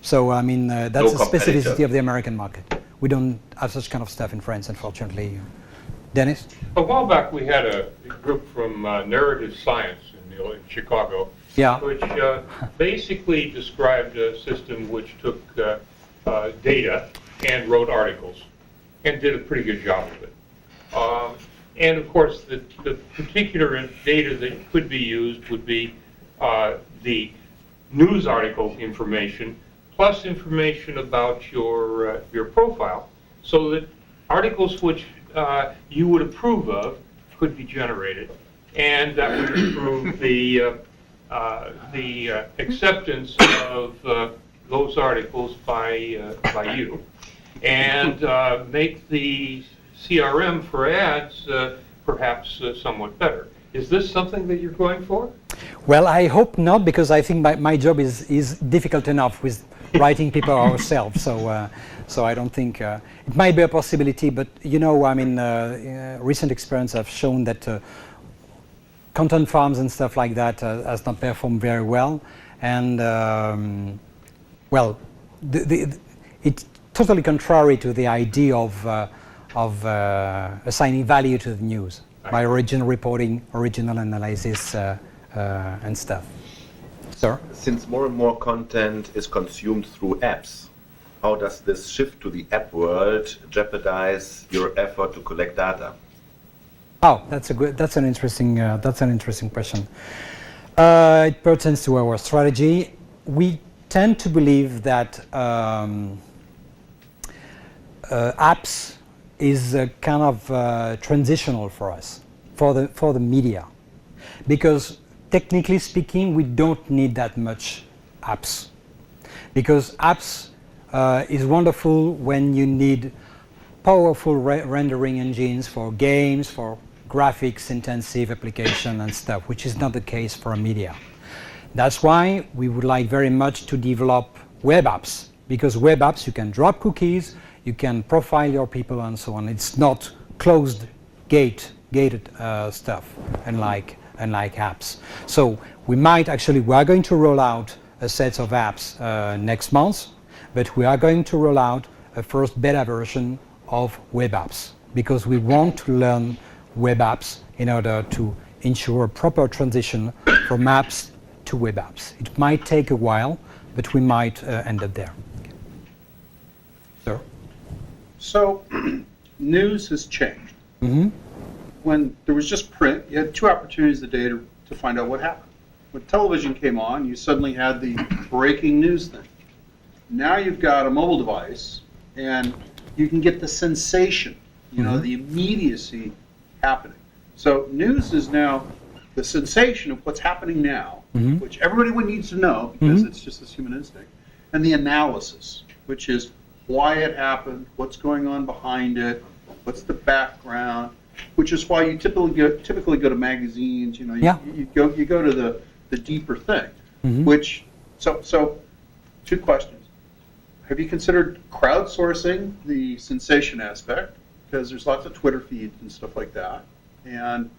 So, I mean, that's a specificity of the American market. We don't have such kind of stuff in France, unfortunately. Dennis? A while back, we had a group from Narrative Science in Chicago, which basically described a system which took data and wrote articles and did a pretty good job of it. And of course, the particular data that could be used would be the news article information plus information about your profile, so that articles which you would approve of could be generated, and that would improve the acceptance of those articles by you, and make the CRM for ads perhaps somewhat better. Is this something that you're going for? Well, I hope not, because I think my job is difficult enough with writing people ourselves. So I don't think it might be a possibility. But you know, I mean, recent experience have shown that content farms and stuff like that has not performed very well, and well, it's totally contrary to the idea of assigning value to the news by original reporting, original analysis, and stuff. Sir? Since more and more content is consumed through apps, how does this shift to the app world jeopardize your effort to collect data? Oh, that's an interesting question. It pertains to our strategy. We tend to believe that apps is kind of transitional for us, for the media, because technically speaking, we don't need that much apps, because apps is wonderful when you need powerful rendering engines for games, for graphics intensive application and stuff, which is not the case for media. That's why we would like very much to develop web apps, because web apps, you can drop cookies, you can profile your people and so on. It's not closed gated stuff, unlike apps. So we are going to roll out a set of apps next month, but we are going to roll out a first beta version of web apps, because we want to learn web apps in order to ensure a proper transition from apps to web apps. It might take a while, but we might end up there. Sir? So, news has changed. Mm-hmm. When there was just print, you had two opportunities a day to find out what happened. When television came on, you suddenly had the breaking news thing. Now you've got a mobile device, and you can get the sensation, the immediacy happening. So news is now the sensation of what's happening now, which everybody needs to know, because it's just this human instinct, and the analysis, which is why it happened, what's going on behind it, what's the background, which is why you typically go to magazines. You go to the deeper thing. Which so two questions. Have you considered crowdsourcing the sensation aspect? Because there's lots of Twitter feeds and stuff like that. And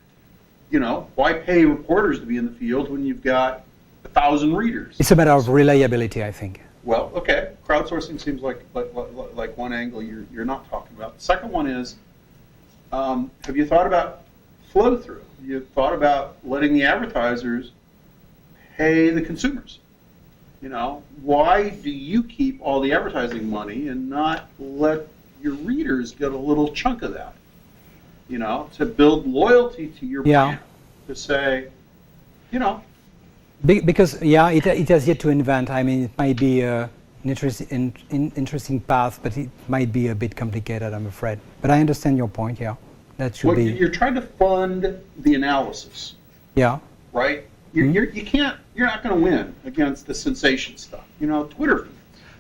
why pay reporters to be in the field when you've got 1,000 readers? It's a matter of reliability, I think. Well, okay, crowdsourcing seems like one angle you're not talking about. The second one is, have you thought about flow through? You thought about letting the advertisers pay the consumers? Why do you keep all the advertising money and not let your readers get a little chunk of that? To build loyalty to your brand, to say, Because it has yet to invent. I mean, it might be an interesting path, but it might be a bit complicated, I'm afraid. But I understand your point. Yeah, that should be. You're trying to fund the analysis. Yeah. Right. You're not going to win against the sensation stuff. Twitter.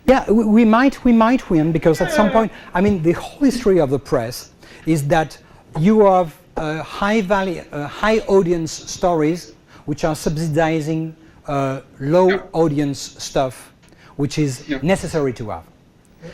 Yeah, we might win, because at some point, I mean, the whole history of the press is that you have high audience stories which are subsidizing low audience stuff, which is necessary to have.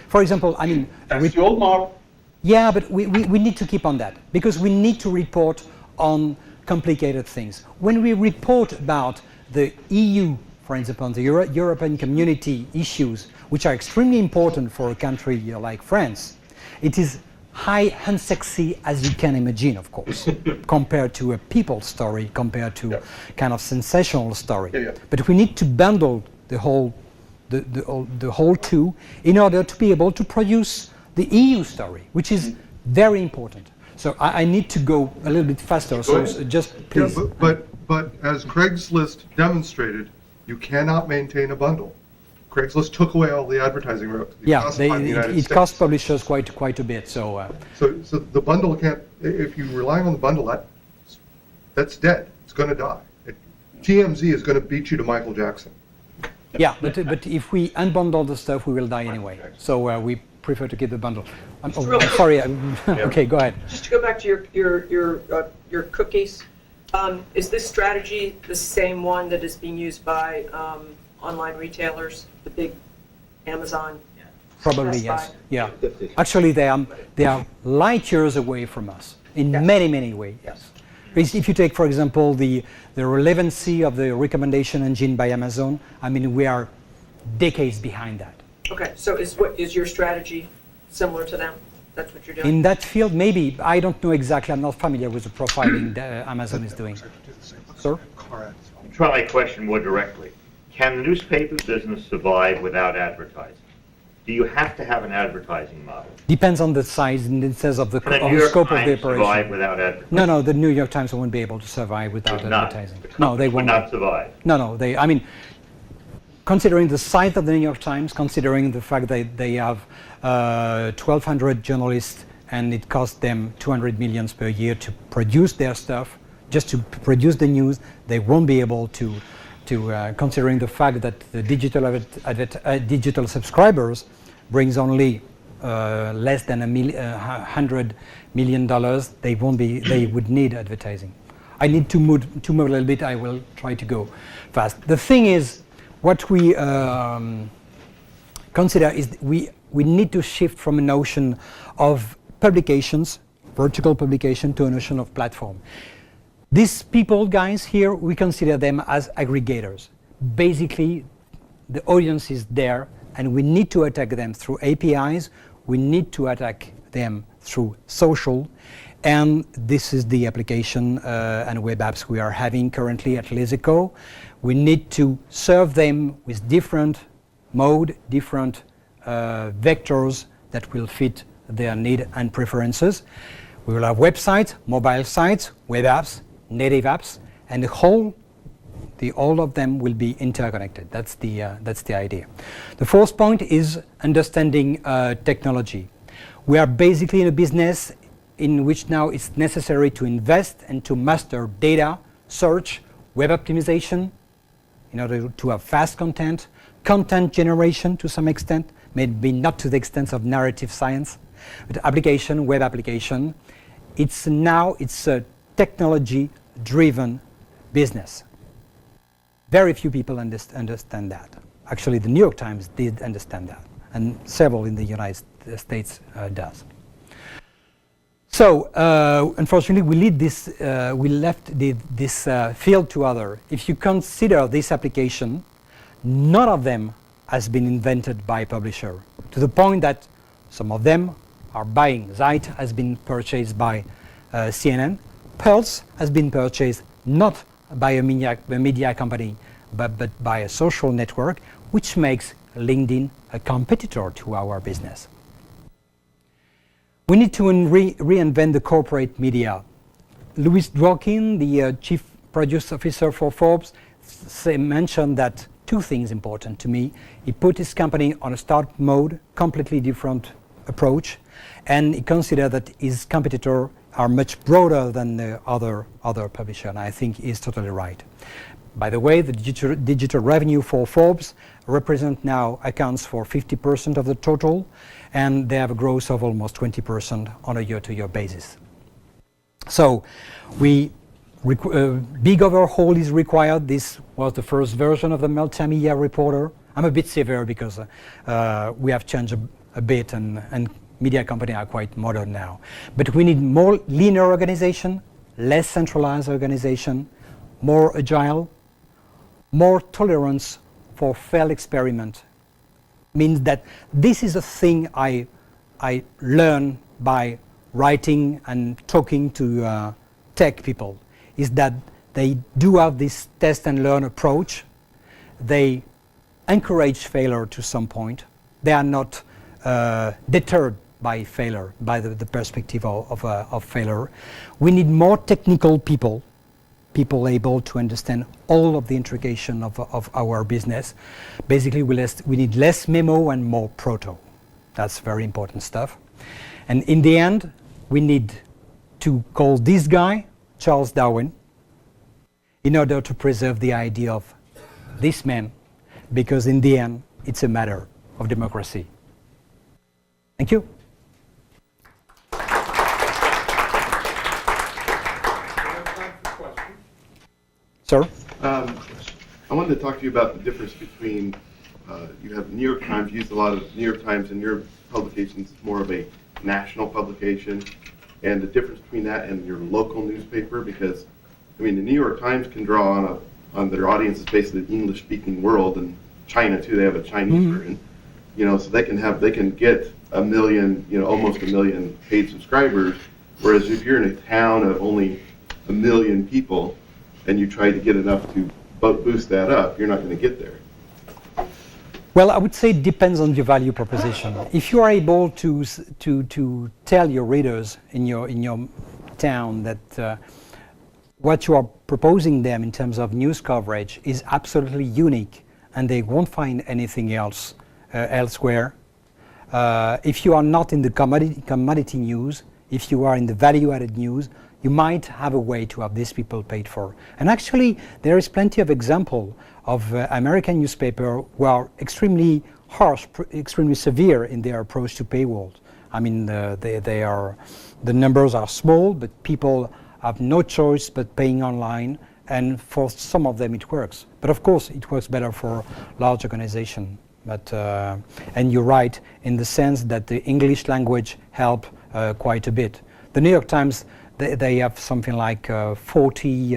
For example, I mean, That's the old model. yeah, but we need to keep on that because we need to report on complicated things. When we report about the EU, for example, the European community issues, which are extremely important for a country like France, it is high and sexy as you can imagine, of course, compared to a people story, compared to kind of sensational story. But we need to bundle the whole two in order to be able to produce the EU story, which is very important. So I need to go a little bit faster. So just please. Yeah, but as Craigslist demonstrated, you cannot maintain a bundle. Craigslist took away all the advertising revenue. Yeah, it costs publishers quite a bit. So so the bundle can't. If you're relying on the bundle, that's dead. It's going to die. TMZ is going to beat you to Michael Jackson. yeah, but if we unbundle the stuff, we will die anyway. So we prefer to keep the bundle. I'm sorry. Okay, go ahead. Just to go back to your cookies, is this strategy the same one that is being used by online retailers, the big Amazon? Probably yes. Yeah. Actually, they are light years away from us in many ways. Yes. If you take, for example, the relevancy of the recommendation engine by Amazon, I mean, we are decades behind that. Okay, so is your strategy similar to them? That's what you're doing? In that field, maybe. I don't know exactly. I'm not familiar with the profiling that Amazon is doing. Sir? Try my question more directly. Can the newspaper business survive without advertising? Do you have to have an advertising model? Depends on the size and the size of the Can the New York scope of the Times operation. survive without advertising? No, the New York Times won't be able to survive without advertising. No, they Would won't. not survive. No, I mean, considering the size of the New York Times, considering the fact that they have 1,200 journalists and it costs them $200 million per year to produce their stuff, just to produce the news, they won't be able to considering the fact that the digital subscribers brings only less than $100 million, they would need advertising. I need to move a little bit. I will try to go fast. The thing is, what we consider is we need to shift from a notion of publications, vertical publication, to a notion of platform. These people, guys, here, we consider them as aggregators. Basically, the audience is there, and we need to attack them through APIs. We need to attack them through social. And this is the application and web apps we are having currently at Lezico. We need to serve them with different mode, different vectors that will fit their need and preferences. We will have websites, mobile sites, web apps, native apps, and all of them will be interconnected. That's the idea. The fourth point is understanding technology. We are basically in a business in which now it's necessary to invest and to master data, search, web optimization, in order to have fast content generation to some extent, maybe not to the extent of narrative science, but application, web application. It's a technology-driven business. Very few people understand that. Actually, the New York Times did understand that, and several in the United States does. So, unfortunately, we left this field to others. If you consider this application, none of them has been invented by a publisher, to the point that some of them are buying. Zeit has been purchased by CNN. Pulse has been purchased not by a media company, but by a social network, which makes LinkedIn a competitor to our business. We need to reinvent the corporate media. Louis Dworkin, the chief produce officer for Forbes, mentioned that two things important to me. He put his company on a start mode, completely different approach, and he considered that his competitors are much broader than the other publisher, and I think he's totally right. By the way, the digital revenue for Forbes accounts for 50% of the total, and they have a growth of almost 20% on a year-to-year basis. So, big overhaul is required. This was the first version of the multimedia reporter. I'm a bit severe because we have changed a bit, and media companies are quite modern now. But we need more leaner organization, less centralized organization, more agile, more tolerance for failed experiment. Means that this is a thing I learn by writing and talking to tech people, is that they do have this test and learn approach. They encourage failure to some point. They are not deterred by failure, by the perspective of failure. We need more technical people able to understand all of the intrication of our business. Basically, we need less memo and more proto. That's very important stuff. And in the end, we need to call this guy Charles Darwin in order to preserve the idea of this man, because in the end, it's a matter of democracy. Thank you. Sir? I wanted to talk to you about the difference between, you have New York Times, you use a lot of New York Times in your publications, more of a national publication, and the difference between that and your local newspaper, because, I mean, the New York Times can draw on their audience is basically the English-speaking world, and China too, they have a Chinese version, you know, so they can get 1 million, you know, almost 1 million paid subscribers, whereas if you're in a town of only 1 million people, and you try to get enough to boost that up, you're not going to get there. Well, I would say it depends on your value proposition. If you are able to tell your readers in your town that what you are proposing them in terms of news coverage is absolutely unique, and they won't find anything else elsewhere. If you are not in the commodity news, if you are in the value-added news, you might have a way to have these people paid for. And actually, there is plenty of example of American newspaper who are extremely harsh, extremely severe in their approach to paywall. I mean, the numbers are small, but people have no choice but paying online, and for some of them it works. But of course, it works better for large organization. But and you're right in the sense that the English language help quite a bit. The New York Times, they have something like 40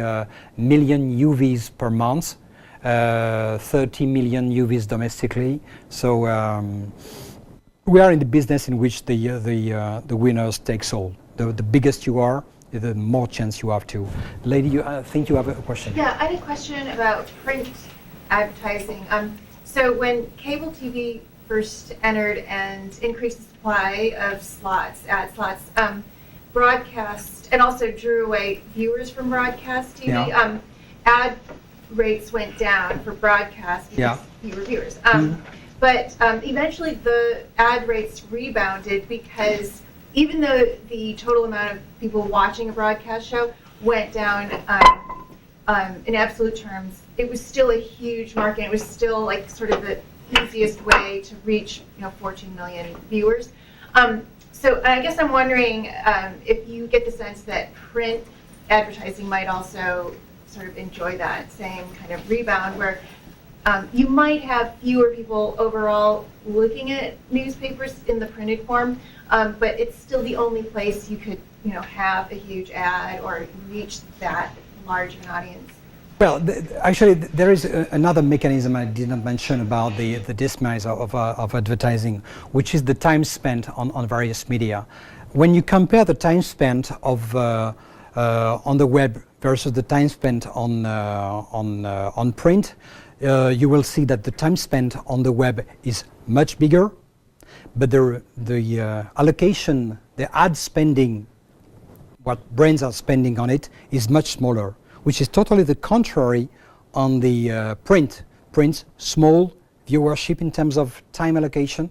million UVs per month, 30 million UVs domestically. So we are in the business in which the winners takes all. The biggest you are, the more chance you have to. Lady, I think you have a question. Yeah, I had a question about print advertising. So when cable TV first entered and increased the supply of slots, ad slots, broadcast, and also drew away viewers from broadcast TV, Yeah. Ad rates went down for broadcast because Yeah. fewer viewers. But eventually the ad rates rebounded because even though the total amount of people watching a broadcast show went down in absolute terms, it was still a huge market. It was still like sort of the easiest way to reach 14 million viewers. So I guess I'm wondering if you get the sense that print advertising might also sort of enjoy that same kind of rebound where you might have fewer people overall looking at newspapers in the printed form, but it's still the only place you could have a huge ad or reach that large of an audience. Well, actually, there is another mechanism I did not mention about the demise of advertising, which is the time spent on various media. When you compare the time spent on the web versus the time spent on print, you will see that the time spent on the web is much bigger, but the allocation, the ad spending, what brands are spending on it, is much smaller, which is totally the contrary on the print. Print, small viewership in terms of time allocation,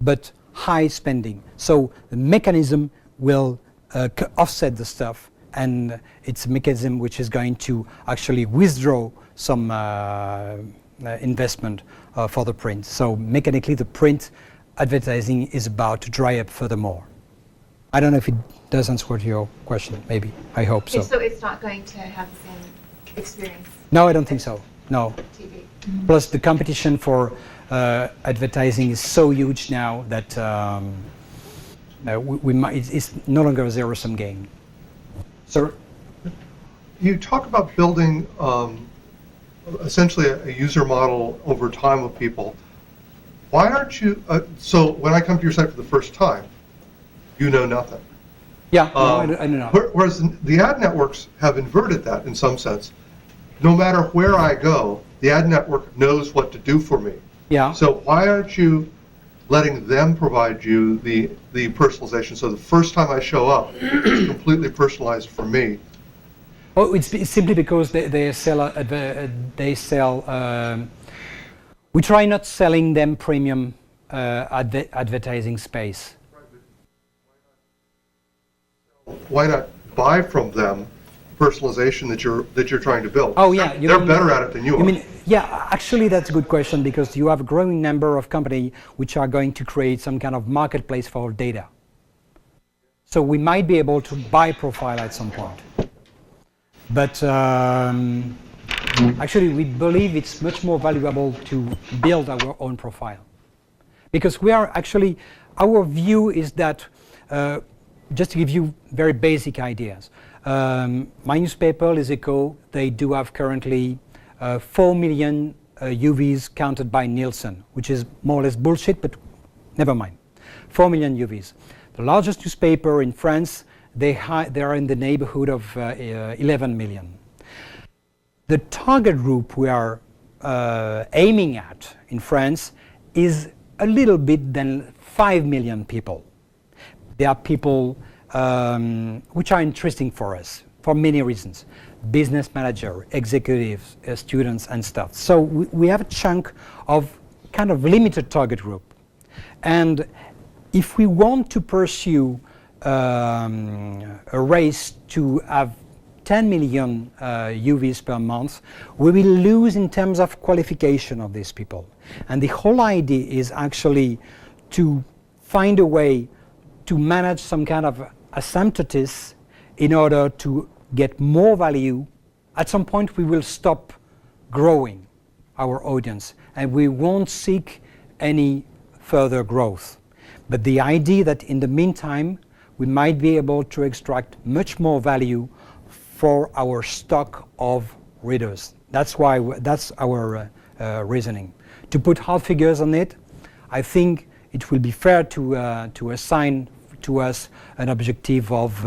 but high spending. So the mechanism will offset the stuff, and it's a mechanism which is going to actually withdraw some investment for the print. So mechanically, the print advertising is about to dry up furthermore. I don't know if it does answer your question, maybe. I hope so. So it's not going to have the same experience? No, I don't think so. No. TV. Plus the competition for advertising is so huge now that it's no longer a zero-sum game. Sir? You talk about building essentially a user model over time with people. Why aren't you, so when I come to your site for the first time, you know nothing. Yeah, no, I don't know. Whereas the ad networks have inverted that in some sense. No matter where I go, the ad network knows what to do for me. Yeah. So why aren't you letting them provide you the personalization? So the first time I show up, it's completely personalized for me. Oh, it's simply because they sell. We try not selling them premium advertising space. Why not buy from them personalization that you're trying to build? Oh yeah, they're better at it than you are. mean, yeah, actually that's a good question, because you have a growing number of companies which are going to create some kind of marketplace for data. So we might be able to buy profile at some point. But actually we believe it's much more valuable to build our own profile. Because we are actually, our view is that, just to give you very basic ideas, my newspaper, Les Echos, they do have currently 4 million UVs counted by Nielsen, which is more or less bullshit, but never mind. 4 million UVs. The largest newspaper in France, they are in the neighborhood of 11 million. The target group we are aiming at in France is a little bit than 5 million people. They are people which are interesting for us for many reasons. Business manager, executives, students and stuff. So we have a chunk of kind of limited target group. And if we want to pursue a race to have 10 million UVs per month, we will lose in terms of qualification of these people. And the whole idea is actually to find a way to manage some kind of asymptotis in order to get more value. At some point we will stop growing our audience and we won't seek any further growth. But the idea that in the meantime we might be able to extract much more value for our stock of readers. That's why that's our reasoning. To put hard figures on it, I think it will be fair to assign to us an objective of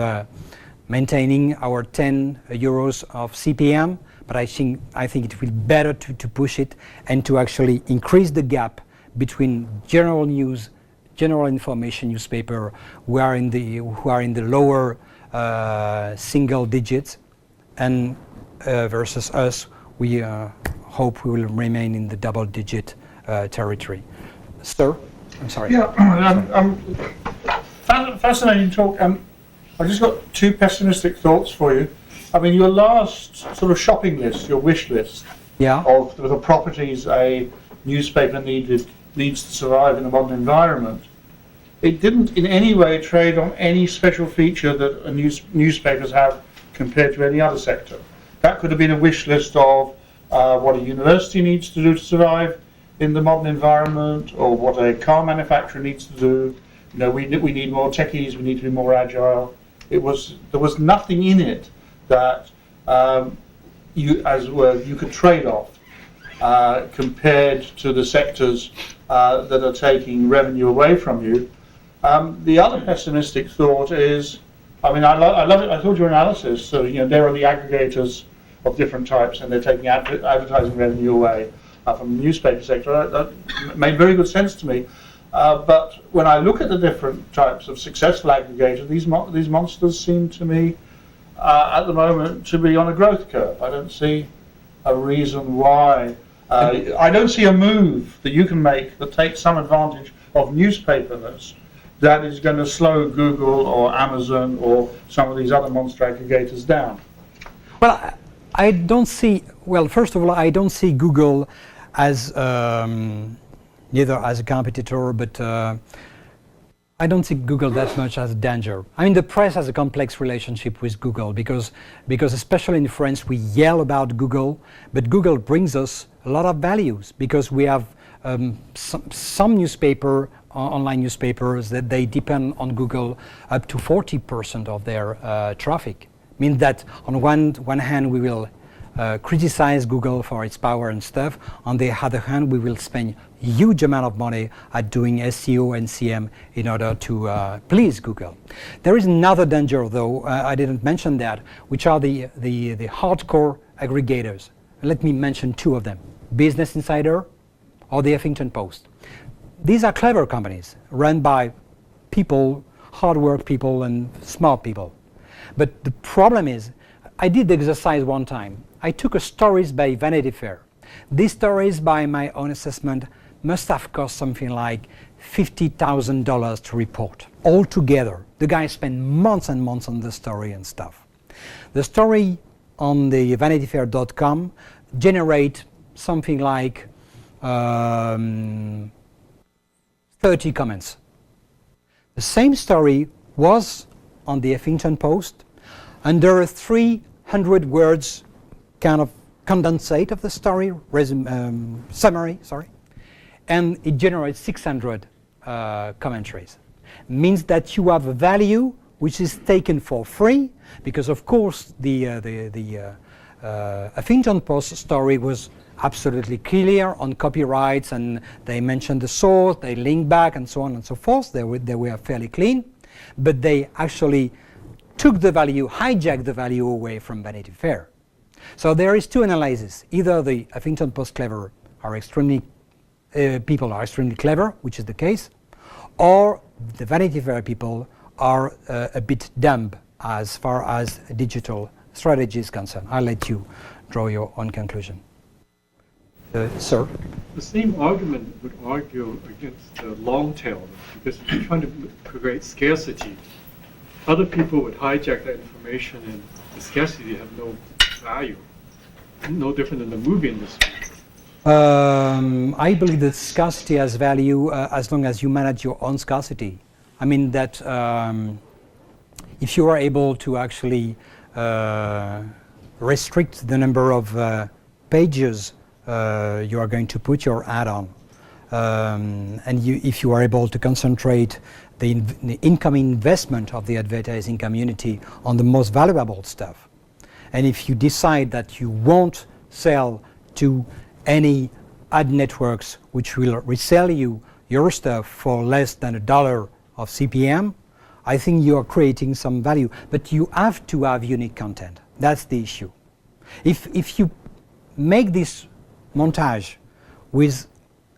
maintaining our 10 euros of CPM, but I think it will be better to push it and to actually increase the gap between general news, general information newspaper who are in the lower single digits, and versus us, we hope we will remain in the double-digit territory. Sir, I'm sorry. Yeah, fascinating talk. I've just got two pessimistic thoughts for you. I mean, your last sort of shopping list, your wish list, of the properties a newspaper needs to survive in the modern environment, it didn't in any way trade on any special feature that newspapers have compared to any other sector. That could have been a wish list of what a university needs to do to survive in the modern environment, or what a car manufacturer needs to do. You know, we need more techies, we need to be more agile. There was nothing in it that you could trade off compared to the sectors that are taking revenue away from you. The other pessimistic thought is, I mean, I love it. I thought your analysis. So there are the aggregators of different types, and they're taking advertising revenue away from the newspaper sector. That made very good sense to me. But when I look at the different types of successful aggregators, these monsters seem to me at the moment to be on a growth curve. I don't see a reason why. I don't see a move that you can make that takes some advantage of newspaperness that is going to slow Google or Amazon or some of these other monster aggregators down. Well, I don't see, well, first of all, I don't see Google as neither as a competitor, but I don't see Google that much as a danger. I mean, the press has a complex relationship with Google because especially in France, we yell about Google, but Google brings us a lot of values because we have some online newspapers, that they depend on Google up to 40% of their traffic. Means that on one hand we will criticize Google for its power and stuff. On the other hand, we will spend huge amount of money at doing SEO and CM in order to please Google. There is another danger, though, I didn't mention that, which are the hardcore aggregators. Let me mention two of them, Business Insider or the Huffington Post. These are clever companies run by people, hard work people and smart people. But the problem is, I did the exercise one time. I took a stories by Vanity Fair. These stories, by my own assessment, must have cost something like $50,000 to report. All together, the guy spent months and months on the story and stuff. The story on the vanityfair.com generate something like 30 comments. The same story was on the Huffington Post under 300 words kind of condensate of the story, summary, and it generates 600 commentaries. Means that you have a value which is taken for free, because of course the Huffington Post story was absolutely clear on copyrights, and they mentioned the source, they link back, and so on and so forth. They were fairly clean, but they actually took the value, hijacked the value away from Vanity Fair. So there is two analyses. Either the Huffington Post clever are extremely people are extremely clever, which is the case, or the Vanity Fair people are a bit dumb as far as digital strategy is concerned. I'll let you draw your own conclusion. Sir? The same argument would argue against the long tail, because if you're trying to create scarcity, other people would hijack that information, and the scarcity have no value, no different than the movie industry. I believe that scarcity has value as long as you manage your own scarcity. I mean that if you are able to actually restrict the number of pages you are going to put your ad on, and if you are able to concentrate the incoming investment of the advertising community on the most valuable stuff, and if you decide that you won't sell to any ad networks which will resell you your stuff for less than $1 of CPM, I think you are creating some value. But you have to have unique content. That's the issue. If you make this montage with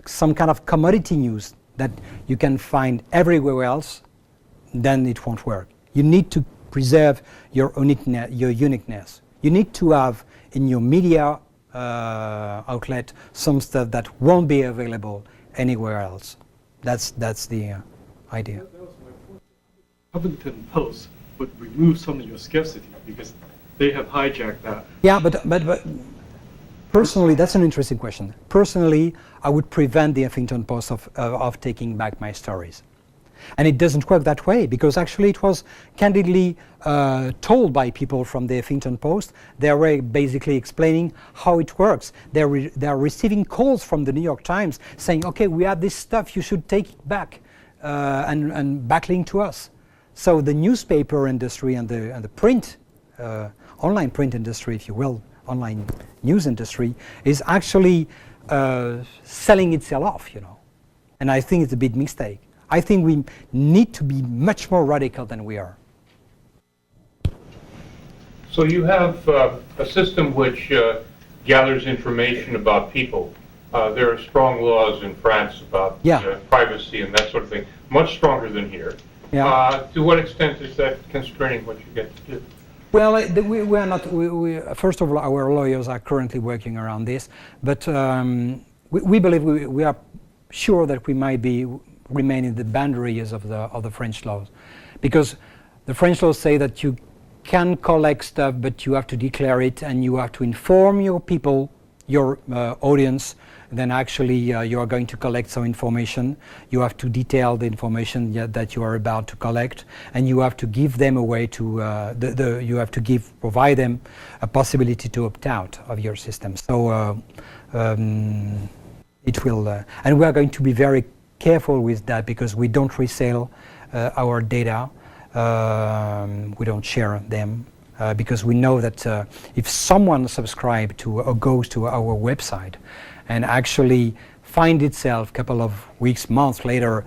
some kind of commodity news that you can find everywhere else, then it won't work. You need to preserve your uniqueness. You need to have in your media outlet some stuff that won't be available anywhere else. That's the idea. That was my point. Huffington Post would remove some of your scarcity because they have hijacked that. Yeah, but personally, that's an interesting question. Personally, I would prevent the Huffington Post of taking back my stories. And it doesn't work that way, because actually it was candidly told by people from the Huffington Post. They were basically explaining how it works. They are receiving calls from the New York Times saying, okay, we have this stuff, you should take it back and backlink to us. So the newspaper industry and the print, online print industry, if you will, online news industry, is actually selling itself off, you know. And I think it's a big mistake. I think we need to be much more radical than we are. So you have a system which gathers information about people. There are strong laws in France about privacy and that sort of thing, much stronger than here. Yeah. To what extent is that constraining what you get to do? Well, we are not. First of all, our lawyers are currently working around this, but we believe we are sure that we might remain in the boundaries of the French laws, because the French laws say that you can collect stuff, but you have to declare it and you have to inform your people, your audience. Then actually you are going to collect some information. You have to detail the information that you are about to collect, and you have to give them a way to provide them a possibility to opt out of your system. So It will, and we are going to be very careful with that because we don't resell our data. We don't share them because we know that if someone subscribes to or goes to our website and actually find itself a couple of weeks, months later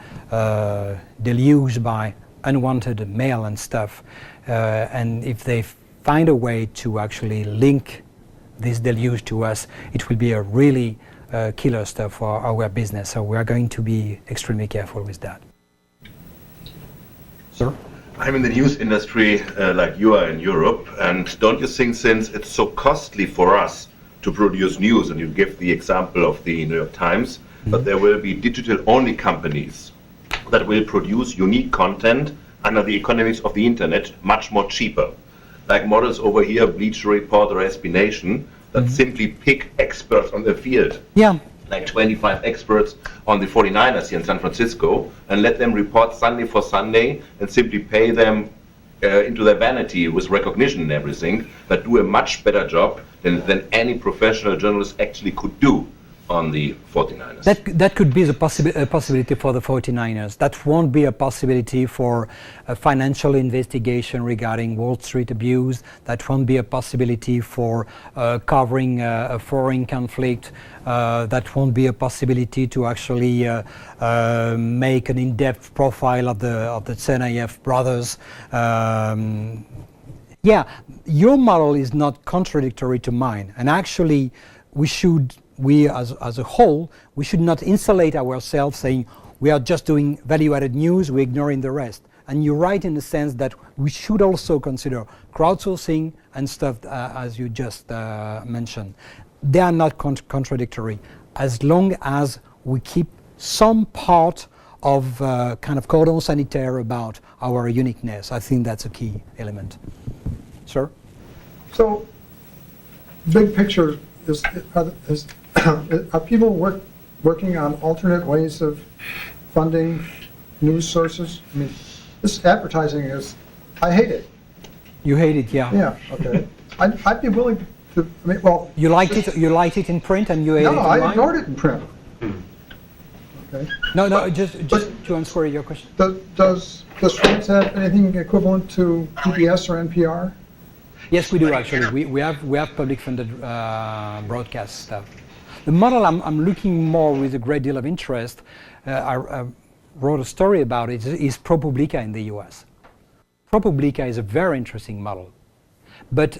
deluged by unwanted mail and stuff, and if they find a way to actually link this deluge to us, it will be a really killer stuff for our business. So we are going to be extremely careful with that. Sir? I'm in the news industry like you are in Europe, and don't you think since it's so costly for us to produce news, and you give the example of the New York Times, but there will be digital-only companies that will produce unique content under the economics of the internet much more cheaper. Like models over here, Bleacher Report or SB Nation, that simply pick experts on the field. Yeah. Like 25 experts on the 49ers here in San Francisco, and let them report Sunday for Sunday and simply pay them into their vanity with recognition and everything, but do a much better job than any professional journalist actually could do on the 49ers. That could be the possibility for the 49ers. That won't be a possibility for a financial investigation regarding Wall Street abuse. That won't be a possibility for covering a foreign conflict. That won't be a possibility to actually make an in-depth profile of the Tsarnaev brothers. Yeah, your model is not contradictory to mine, and actually we as a whole, we should not insulate ourselves saying we are just doing value-added news, we're ignoring the rest. And you're right in the sense that we should also consider crowdsourcing and stuff as you just mentioned. They are not contradictory as long as we keep some part of kind of cordon sanitaire about our uniqueness. I think that's a key element. Sir? So, big picture are people working on alternate ways of funding news sources? I mean, this advertising is, I hate it. You hate it, yeah. Yeah, okay. I'd be willing to, I mean, well. You liked it in print and you hate it online? No, I ignored it in print. Okay. No, just to answer your question. Does France have anything equivalent to PBS or NPR? Yes, we do actually. We have public funded broadcast stuff. The model I'm looking more with a great deal of interest, I wrote a story about it, is ProPublica in the US. ProPublica is a very interesting model, but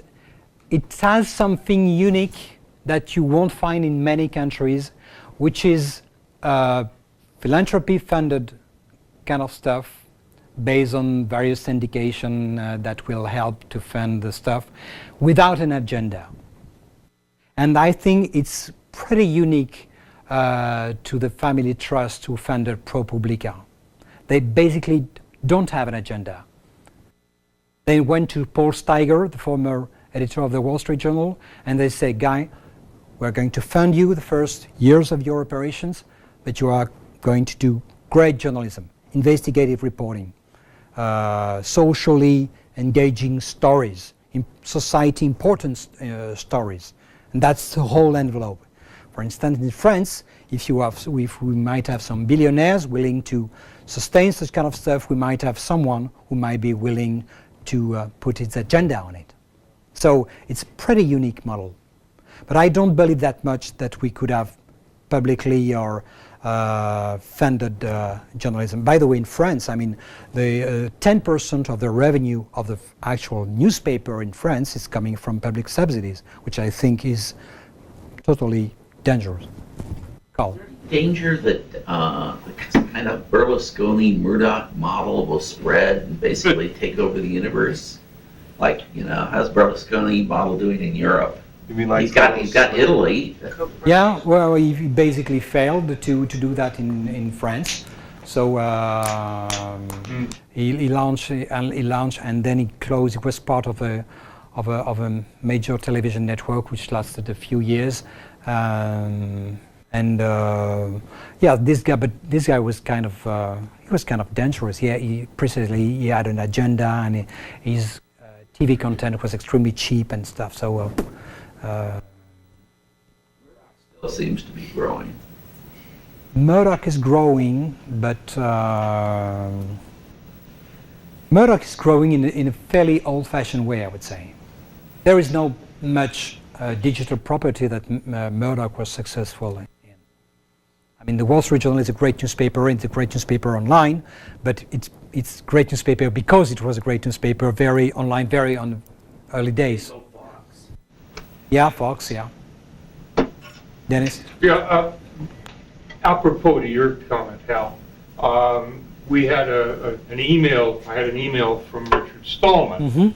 it has something unique that you won't find in many countries, which is philanthropy funded kind of stuff based on various syndication that will help to fund the stuff without an agenda. And I think it's pretty unique to the family trust who funded ProPublica. They basically don't have an agenda. They went to Paul Steiger, the former editor of the Wall Street Journal, and they say, Guy, we're going to fund you the first years of your operations, but you are going to do great journalism, investigative reporting, socially engaging stories, society important stories. And that's the whole envelope. For instance, in France, if we might have some billionaires willing to sustain such kind of stuff, we might have someone who might be willing to put his agenda on it. So it's a pretty unique model. But I don't believe that much that we could have publicly or funded journalism. By the way, in France, I mean, the 10% of the revenue of the actual newspaper in France is coming from public subsidies, which I think is totally dangerous. Carl. Danger that some kind of Berlusconi Murdoch model will spread and basically take over the universe? Like, how's Berlusconi model doing in Europe? You mean like he's got Italy. Yeah, well, he basically failed to do that in France. So he launched and then he closed. It was part of a major television network which lasted a few years. This guy was kind of dangerous. He had an agenda, and his TV content was extremely cheap and stuff. So Still seems to be growing. Murdoch is growing, but Murdoch is growing in a fairly old-fashioned way, I would say. There is no much digital property that Murdoch was successful in. I mean, the Wall Street Journal is a great newspaper, it's a great newspaper online, but it's great newspaper because it was a great newspaper, very online, very on early days. So Fox. Yeah, Fox, yeah. Dennis? Yeah, apropos to your comment, Hal, we had an email, I had an email from Richard Stallman,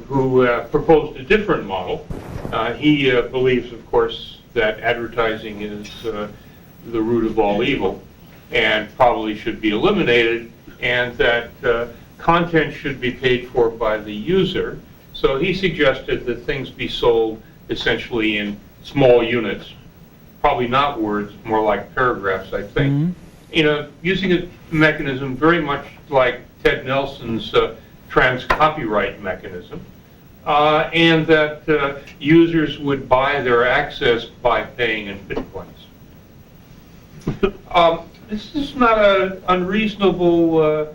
who proposed a different model. He believes, of course, that advertising is the root of all evil and probably should be eliminated, and that content should be paid for by the user. So he suggested that things be sold essentially in small units, probably not words, more like paragraphs, I think. Using a mechanism very much like Ted Nelson's trans-copyright mechanism, and that users would buy their access by paying in bitcoins. This is not an unreasonable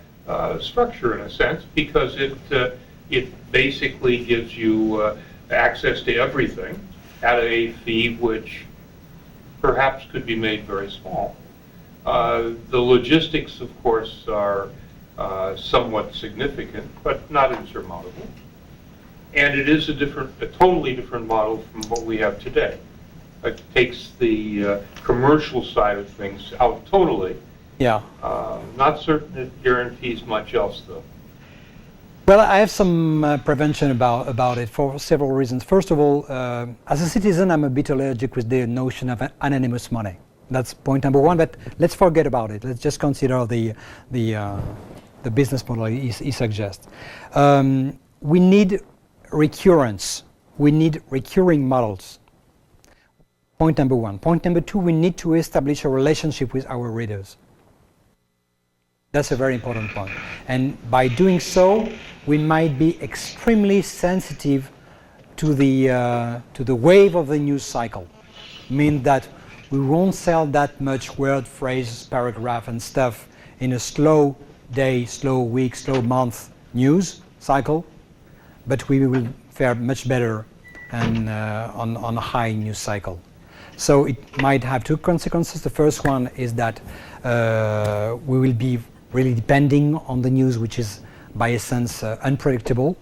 structure in a sense, because it basically gives you access to everything at a fee which perhaps could be made very small. The logistics, of course, are somewhat significant, but not insurmountable. And it is a totally different model from what we have today. It takes the commercial side of things out totally. Yeah. Not certain it guarantees much else, though. Well, I have some prevention about it for several reasons. First of all, as a citizen, I'm a bit allergic with the notion of anonymous money. That's point number one, but let's forget about it. Let's just consider the business model he suggests. We need recurrence. We need recurring models. Point number one. Point number two, we need to establish a relationship with our readers. That's a very important point. And by doing so, we might be extremely sensitive to the wave of the news cycle. Mean that we won't sell that much word, phrase, paragraph, and stuff in a slow day, slow week, slow month news cycle, but we will fare much better and on a high news cycle. So it might have two consequences. The first one is that we will be really depending on the news, which is by essence unpredictable.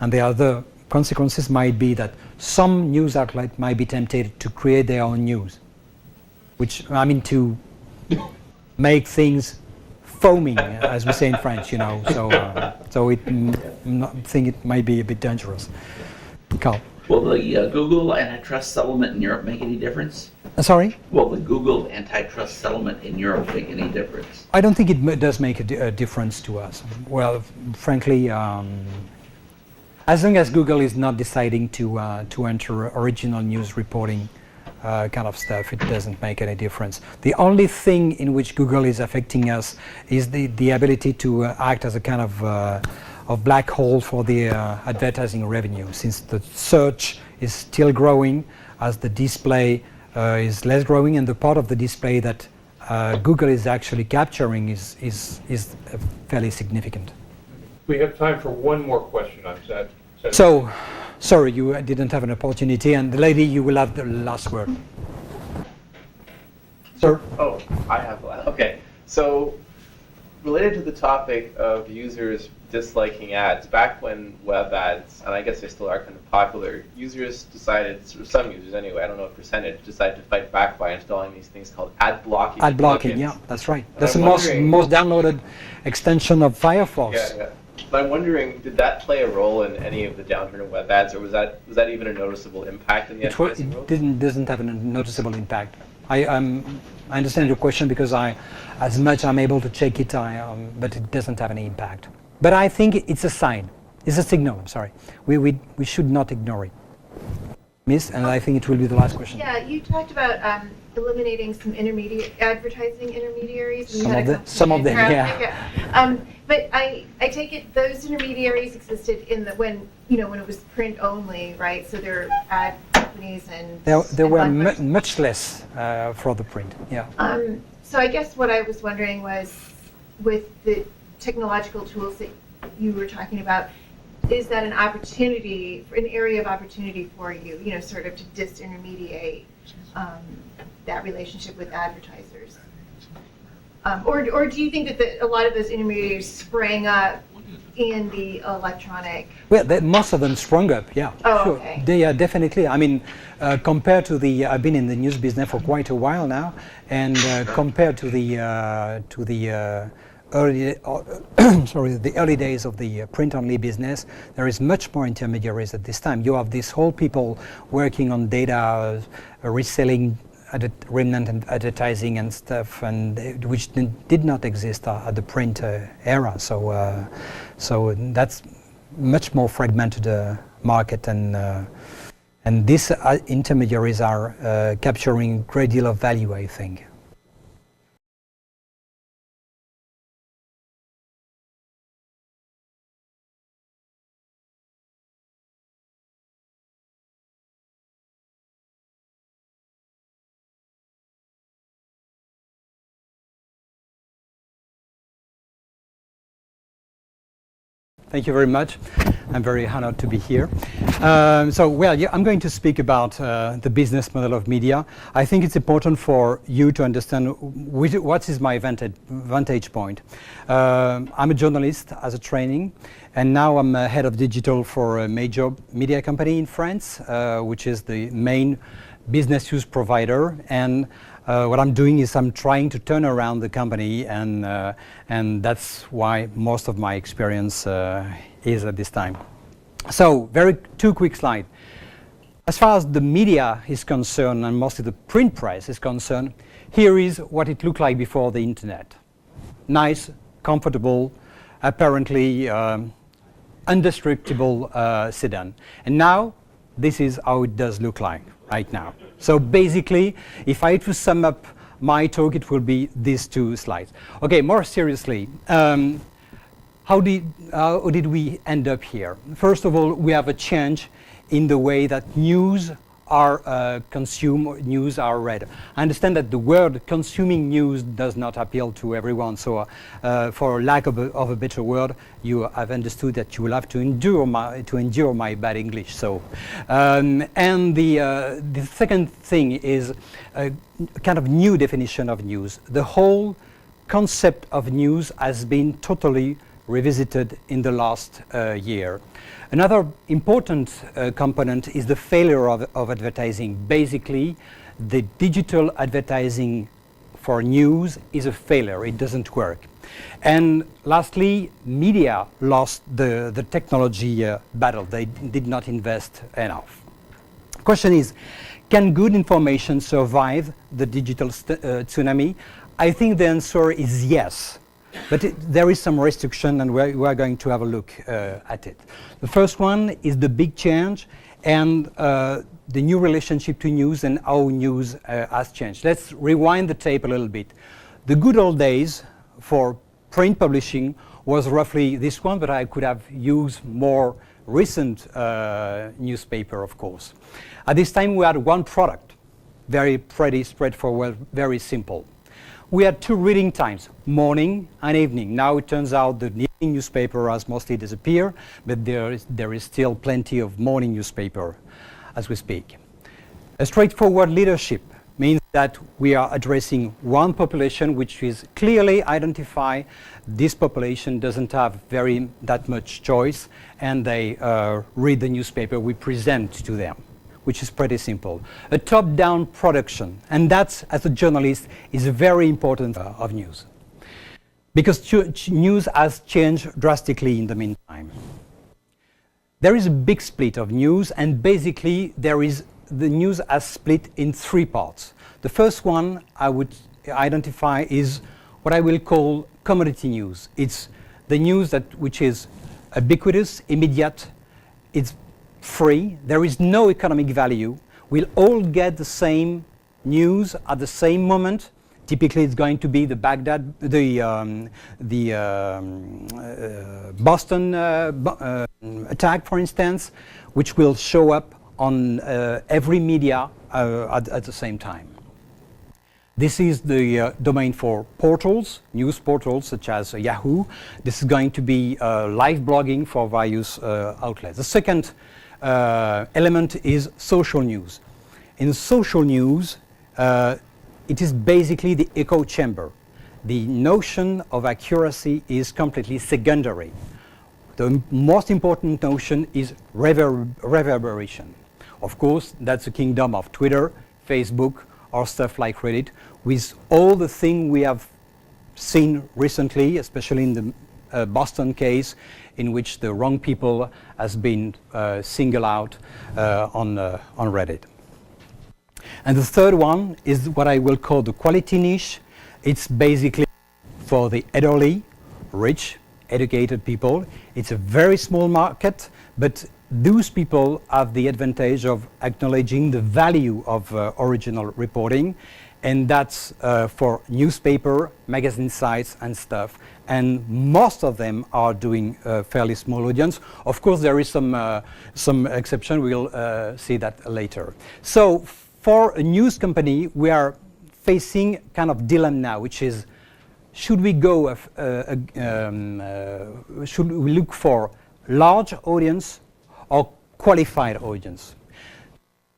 And the other consequences might be that some news outlet might be tempted to create their own news, which, I mean, to make things foaming, as we say in French, so I think it might be a bit dangerous. Carl. Will the Google antitrust settlement in Europe make any difference? Sorry? Will the Google antitrust settlement in Europe make any difference? I don't think it does make a difference to us. Well, frankly, as long as Google is not deciding to enter original news reporting kind of stuff, it doesn't make any difference. The only thing in which Google is affecting us is the ability to act as a kind of black hole for the advertising revenue, since the search is still growing as the display is less growing, and the part of the display that Google is actually capturing is fairly significant. We have time for one more question on that. So, sorry, you didn't have an opportunity, and the lady, you will have the last word. Sir? Oh, I have one. Okay, so related to the topic of users disliking ads, back when web ads, and I guess they still are kind of popular, users decided, some users anyway, I don't know what percentage, decided to fight back by installing these things called ad blocking. Ad blocking, plugins. yeah, that's right. And That's I'm the most downloaded extension of Firefox. Yeah. But I'm wondering, did that play a role in any of the downturn of web ads, or was that even a noticeable impact in the advertising world? It doesn't have a noticeable impact. I understand your question because as much I'm able to check it, but it doesn't have any impact. But I think it's a sign. It's a signal. I'm sorry. We should not ignore it. Miss, and I think it will be the last question. Yeah, you talked about eliminating some advertising intermediaries. And Some of them, yeah. But I take it those intermediaries existed when it was print only, right? So they're ad companies and There were Blackbird. much less for the print. Yeah. So I guess what I was wondering was, with the technological tools that you were talking about, is that an opportunity, an area of opportunity for you, you know, sort of to disintermediate that relationship with advertisers? Or do you think that a lot of those intermediaries sprang up in the electronic? Well, most of them sprung up, yeah. Oh, sure. okay. They are definitely. I mean, compared to I've been in the news business for quite a while now, and compared to the early, the early days of the print-only business, there is much more intermediaries at this time. You have this whole people working on data, reselling remnant advertising and stuff, and which did not exist at the print era. So that's much more fragmented market, and these intermediaries are capturing a great deal of value, I think. Thank you very much. I'm very honored to be here. I'm going to speak about the business model of media. I think it's important for you to understand what is my vantage point. I'm a journalist as a training, and now I'm head of digital for a major media company in France, which is the main business use provider. And what I'm doing is I'm trying to turn around the company, and that's why most of my experience is at this time. So, two quick slides. As far as the media is concerned, and mostly the print press is concerned, here is what it looked like before the internet. Nice, comfortable, apparently indestructible sedan. And now, this is how it does look like right now. So basically, if I had to sum up my talk, it will be these two slides. Okay, more seriously, how did we end up here? First of all, we have a change in the way that news are consumed, news are read. I understand that the word consuming news does not appeal to everyone, so for lack of a better word, you have understood that you will have to endure my bad English. So, and the second thing is a kind of new definition of news. The whole concept of news has been totally revisited in the last year. Another important component is the failure of advertising. Basically, the digital advertising for news is a failure. It doesn't work. And lastly, media lost the technology battle. They did not invest enough. Question is, can good information survive the digital tsunami? I think the answer is yes. But there is some restriction, and we are going to have a look at it. The first one is the big change and the new relationship to news and how news has changed. Let's rewind the tape a little bit. The good old days for print publishing was roughly this one, but I could have used more recent newspaper, of course. At this time, we had one product, very pretty, straightforward, very simple. We had two reading times, morning and evening. Now it turns out the evening newspaper has mostly disappeared, but there is still plenty of morning newspaper as we speak. A straightforward leadership means that we are addressing one population which is clearly identified. This population doesn't have that much choice, and they read the newspaper we present to them, which is pretty simple. A top-down production, and that, as a journalist, is very important of news. Because news has changed drastically in the meantime. There is a big split of news, and basically the news has split in three parts. The first one I would identify is what I will call commodity news. It's the news which is ubiquitous, immediate, it's free, there is no economic value. We'll all get the same news at the same moment. Typically, it's going to be the Boston attack, for instance, which will show up on every media at the same time. This is the domain for portals, news portals such as Yahoo. This is going to be live blogging for various outlets. The second element is social news. In social news, it is basically the echo chamber. The notion of accuracy is completely secondary. The most important notion is reverberation. Of course, that's the kingdom of Twitter, Facebook, or stuff like Reddit, with all the things we have seen recently, especially in the Boston case, in which the wrong people has been singled out on Reddit. And the third one is what I will call the quality niche. It's basically for the elderly, rich, educated people. It's a very small market, but those people have the advantage of acknowledging the value of original reporting, and that's for newspaper, magazine sites and stuff. And most of them are doing a fairly small audience. Of course, there is some exception. We'll see that later. So for a news company, we are facing kind of dilemma now, which is, should we go, should we look for large audience or qualified audience?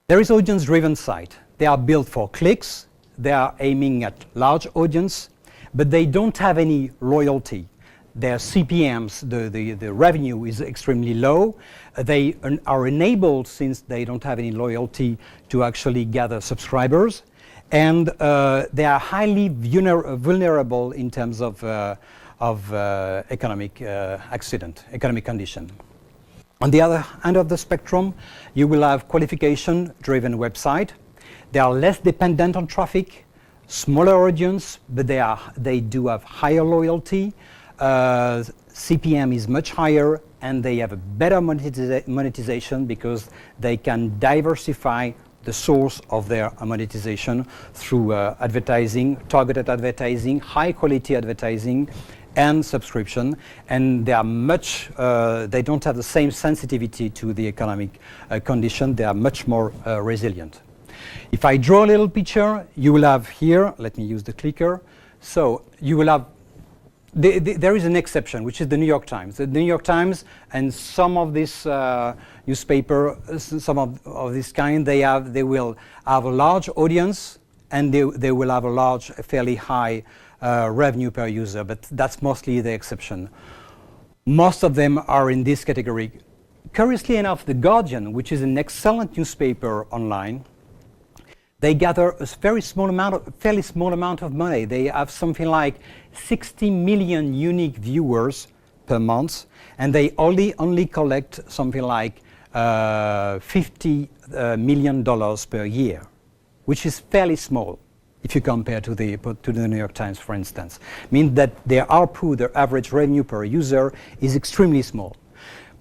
There is audience-driven site. They are built for clicks. They are aiming at large audience, but they don't have any loyalty. Their CPMs, the revenue is extremely low. They are enabled, since they don't have any loyalty, to actually gather subscribers. And they are highly vulnerable in terms of economic accident, economic condition. On the other end of the spectrum, you will have qualification-driven website. They are less dependent on traffic, smaller audience, but they do have higher loyalty. CPM is much higher, and they have a better monetization because they can diversify the source of their monetization through advertising, targeted advertising, high quality advertising, and subscription. And they are they don't have the same sensitivity to the economic condition. They are much more resilient. If I draw a little picture, you will have here, let me use the clicker. So you will have, there is an exception, which is the New York Times. The New York Times and some of this newspaper, some of this kind, they will have a large audience, and they will have a fairly high revenue per user, but that's mostly the exception. Most of them are in this category. Curiously enough, The Guardian, which is an excellent newspaper online, they gather a fairly small amount of money. They have something like 60 million unique viewers per month, and they only collect something like $50 million per year, which is fairly small if you compare to the New York Times, for instance. Means that their ARPU, their average revenue per user, is extremely small.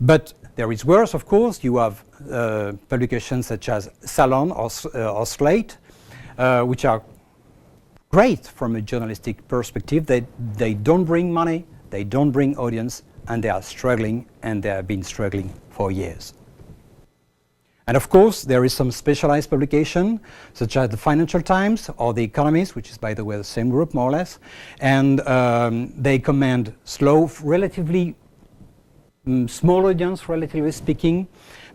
But there is worse, of course. You have publications such as Salon or Slate, which are great from a journalistic perspective. They don't bring money, they don't bring audience, and they are struggling, and they have been struggling for years. And of course, there is some specialized publication, such as the Financial Times or The Economist, which is, by the way, the same group, more or less. And they command relatively small audience, relatively speaking,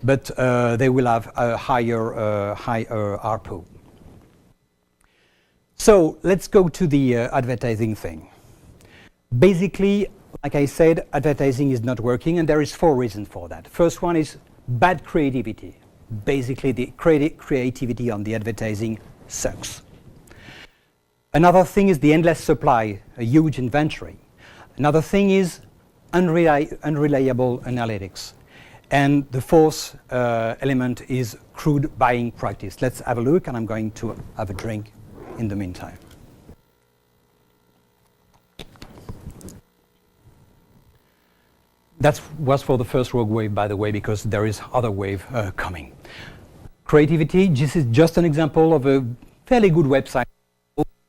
but they will have a higher ARPU. So let's go to the advertising thing. Basically, like I said, advertising is not working, and there is 4 reasons for that. First one is bad creativity. Basically, the creativity on the advertising sucks. Another thing is the endless supply, a huge inventory. Another thing is unreliable analytics. And the fourth element is crude buying practice. Let's have a look, and I'm going to have a drink in the meantime. That was for the first rogue wave, by the way, because there is other wave coming. Creativity, this is just an example of a fairly good website.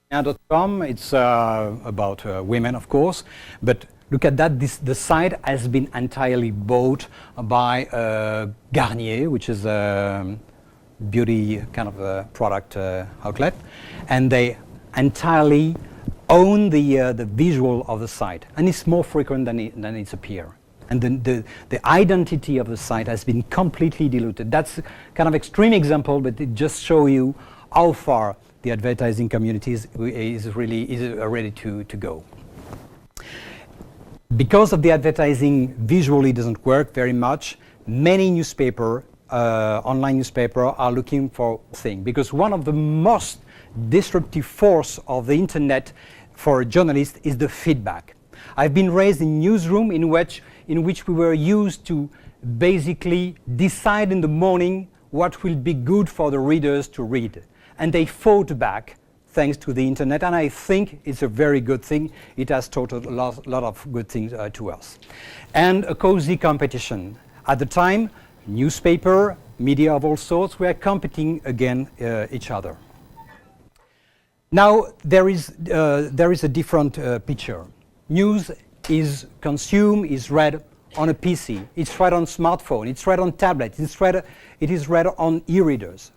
It's about women, of course, but Look at that. The site has been entirely bought by Garnier, which is a beauty kind of a product outlet, and they entirely own the visual of the site, and it's more frequent than it's appear. And the identity of the site has been completely diluted. That's kind of extreme example, but it just shows you how far the advertising community is ready to go. Because of the advertising visually doesn't work very much, many online newspaper are looking for thing, because one of the most disruptive force of the internet for a journalist is the feedback. I've been raised in newsroom in which we were used to basically decide in the morning what will be good for the readers to read. And they fought back thanks to the internet, and I think it's a very good thing. It has taught a lot of good things to us. And a cozy competition. At the time, newspaper, media of all sorts were competing against each other. Now there is a different picture. News is consumed, is read on a PC, it's read on smartphone, it's read on tablet, it is read on e-readers.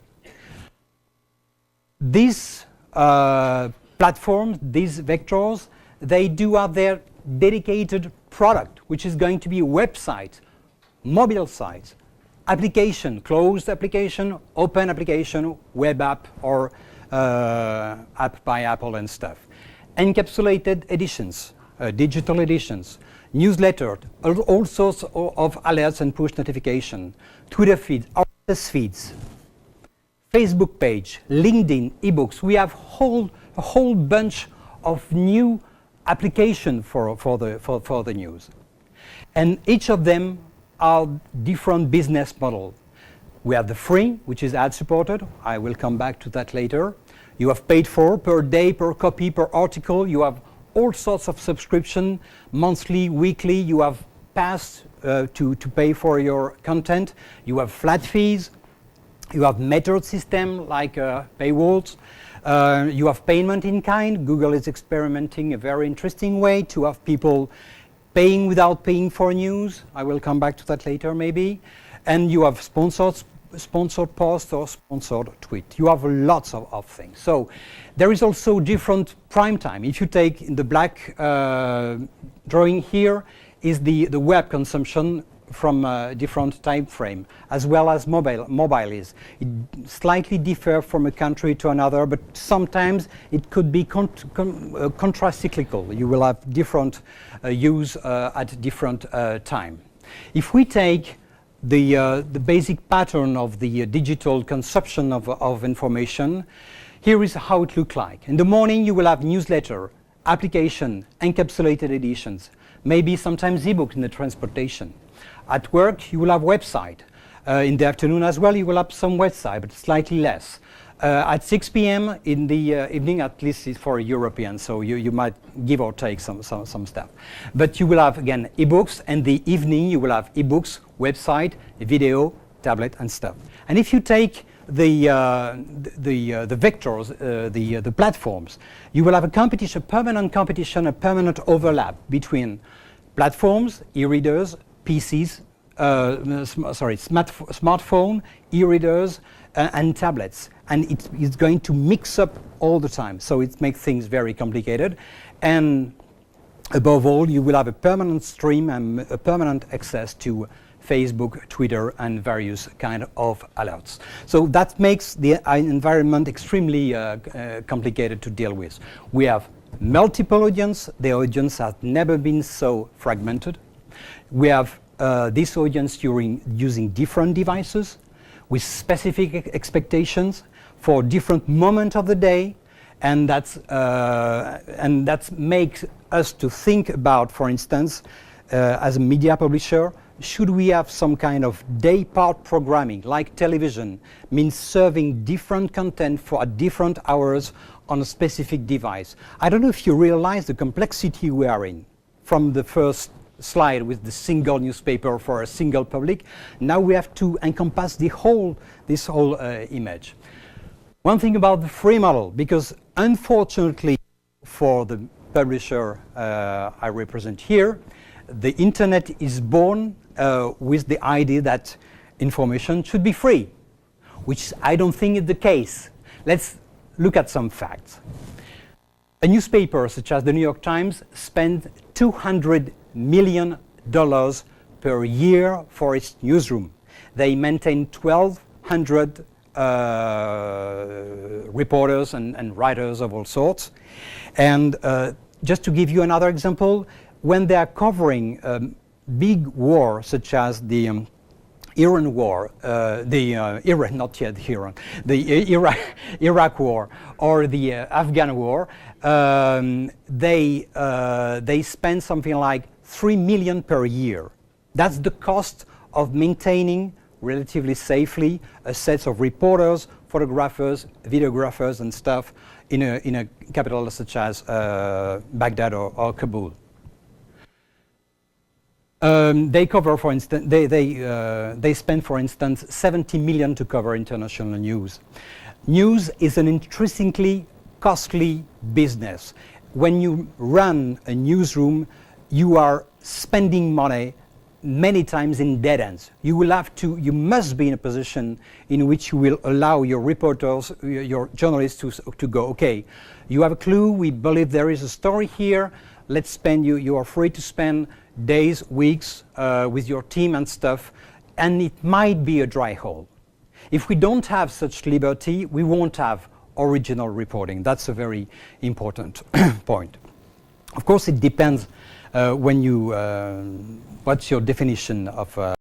These platforms, these vectors, they do have their dedicated product, which is going to be a website, mobile site, application, closed application, open application, web app, or app by Apple and stuff. Encapsulated editions, digital editions, newsletter, all sorts of alerts and push notification, Twitter feeds, RSS feeds, Facebook page, LinkedIn, ebooks. We have a whole bunch of new applications for the news. And each of them are different business models. We have the free, which is ad supported. I will come back to that later. You have paid for per day, per copy, per article. You have all sorts of subscription, monthly, weekly. You have pass to pay for your content. You have flat fees. You have metered system like paywalls. You have payment in kind. Google is experimenting a very interesting way to have people paying without paying for news. I will come back to that later maybe. And you have sponsored post or sponsored tweet. You have lots of things. So there is also different prime time. If you take in the black drawing here is the web consumption from a different time frame, as well as mobile is. It slightly differ from a country to another, but sometimes it could be contracyclical. You will have different use at different time. If we take the basic pattern of the digital consumption of information, here is how it looks like. In the morning you will have newsletter, application, encapsulated editions, maybe sometimes ebooks in the transportation. At work you will have website. In the afternoon as well you will have some website, but slightly less. At 6 p.m. in the evening, at least it's for Europeans, so you might give or take some stuff. But you will have, again, ebooks, and the evening you will have ebooks, website, video, tablet, and stuff. And if you take the vectors, the platforms, you will have a competition, permanent competition, a permanent overlap between platforms, e-readers, PCs, smartphone, e-readers, and tablets. And it's going to mix up all the time. So it makes things very complicated. And above all, you will have a permanent stream and a permanent access to Facebook, Twitter, and various kind of alerts. So that makes the environment extremely complicated to deal with. We have multiple audience. The audience has never been so fragmented. We have this audience using different devices with specific expectations for different moments of the day, and that makes us to think about, for instance, as a media publisher, should we have some kind of day part programming like television, means serving different content for at different hours on a specific device. I don't know if you realize the complexity we are in from the first slide with the single newspaper for a single public. Now we have to encompass this whole image. One thing about the free model, because unfortunately for the publisher I represent here, the internet is born with the idea that information should be free, which I don't think is the case. Let's look at some facts. A newspaper such as the New York Times spends $200 million per year for its newsroom. They maintain 1,200 reporters and writers of all sorts. And just to give you another example, when they are covering big war such as the Iran war, Iraq war, or the Afghan war, they spend something like $3 million per year. That's the cost of maintaining relatively safely a set of reporters, photographers, videographers, and stuff in a capital such as Baghdad or Kabul. They cover, for instance, they spend, for instance, $70 million to cover international news. News is an increasingly costly business. When you run a newsroom, you are spending money many times in dead ends. You must be in a position in which you will allow your reporters, your journalists to go, okay, you have a clue, we believe there is a story here, let's spend, you are free to spend days, weeks with your team and stuff, and it might be a dry hole. If we don't have such liberty, we won't have original reporting. That's a very important point. Of course, it depends what's your definition of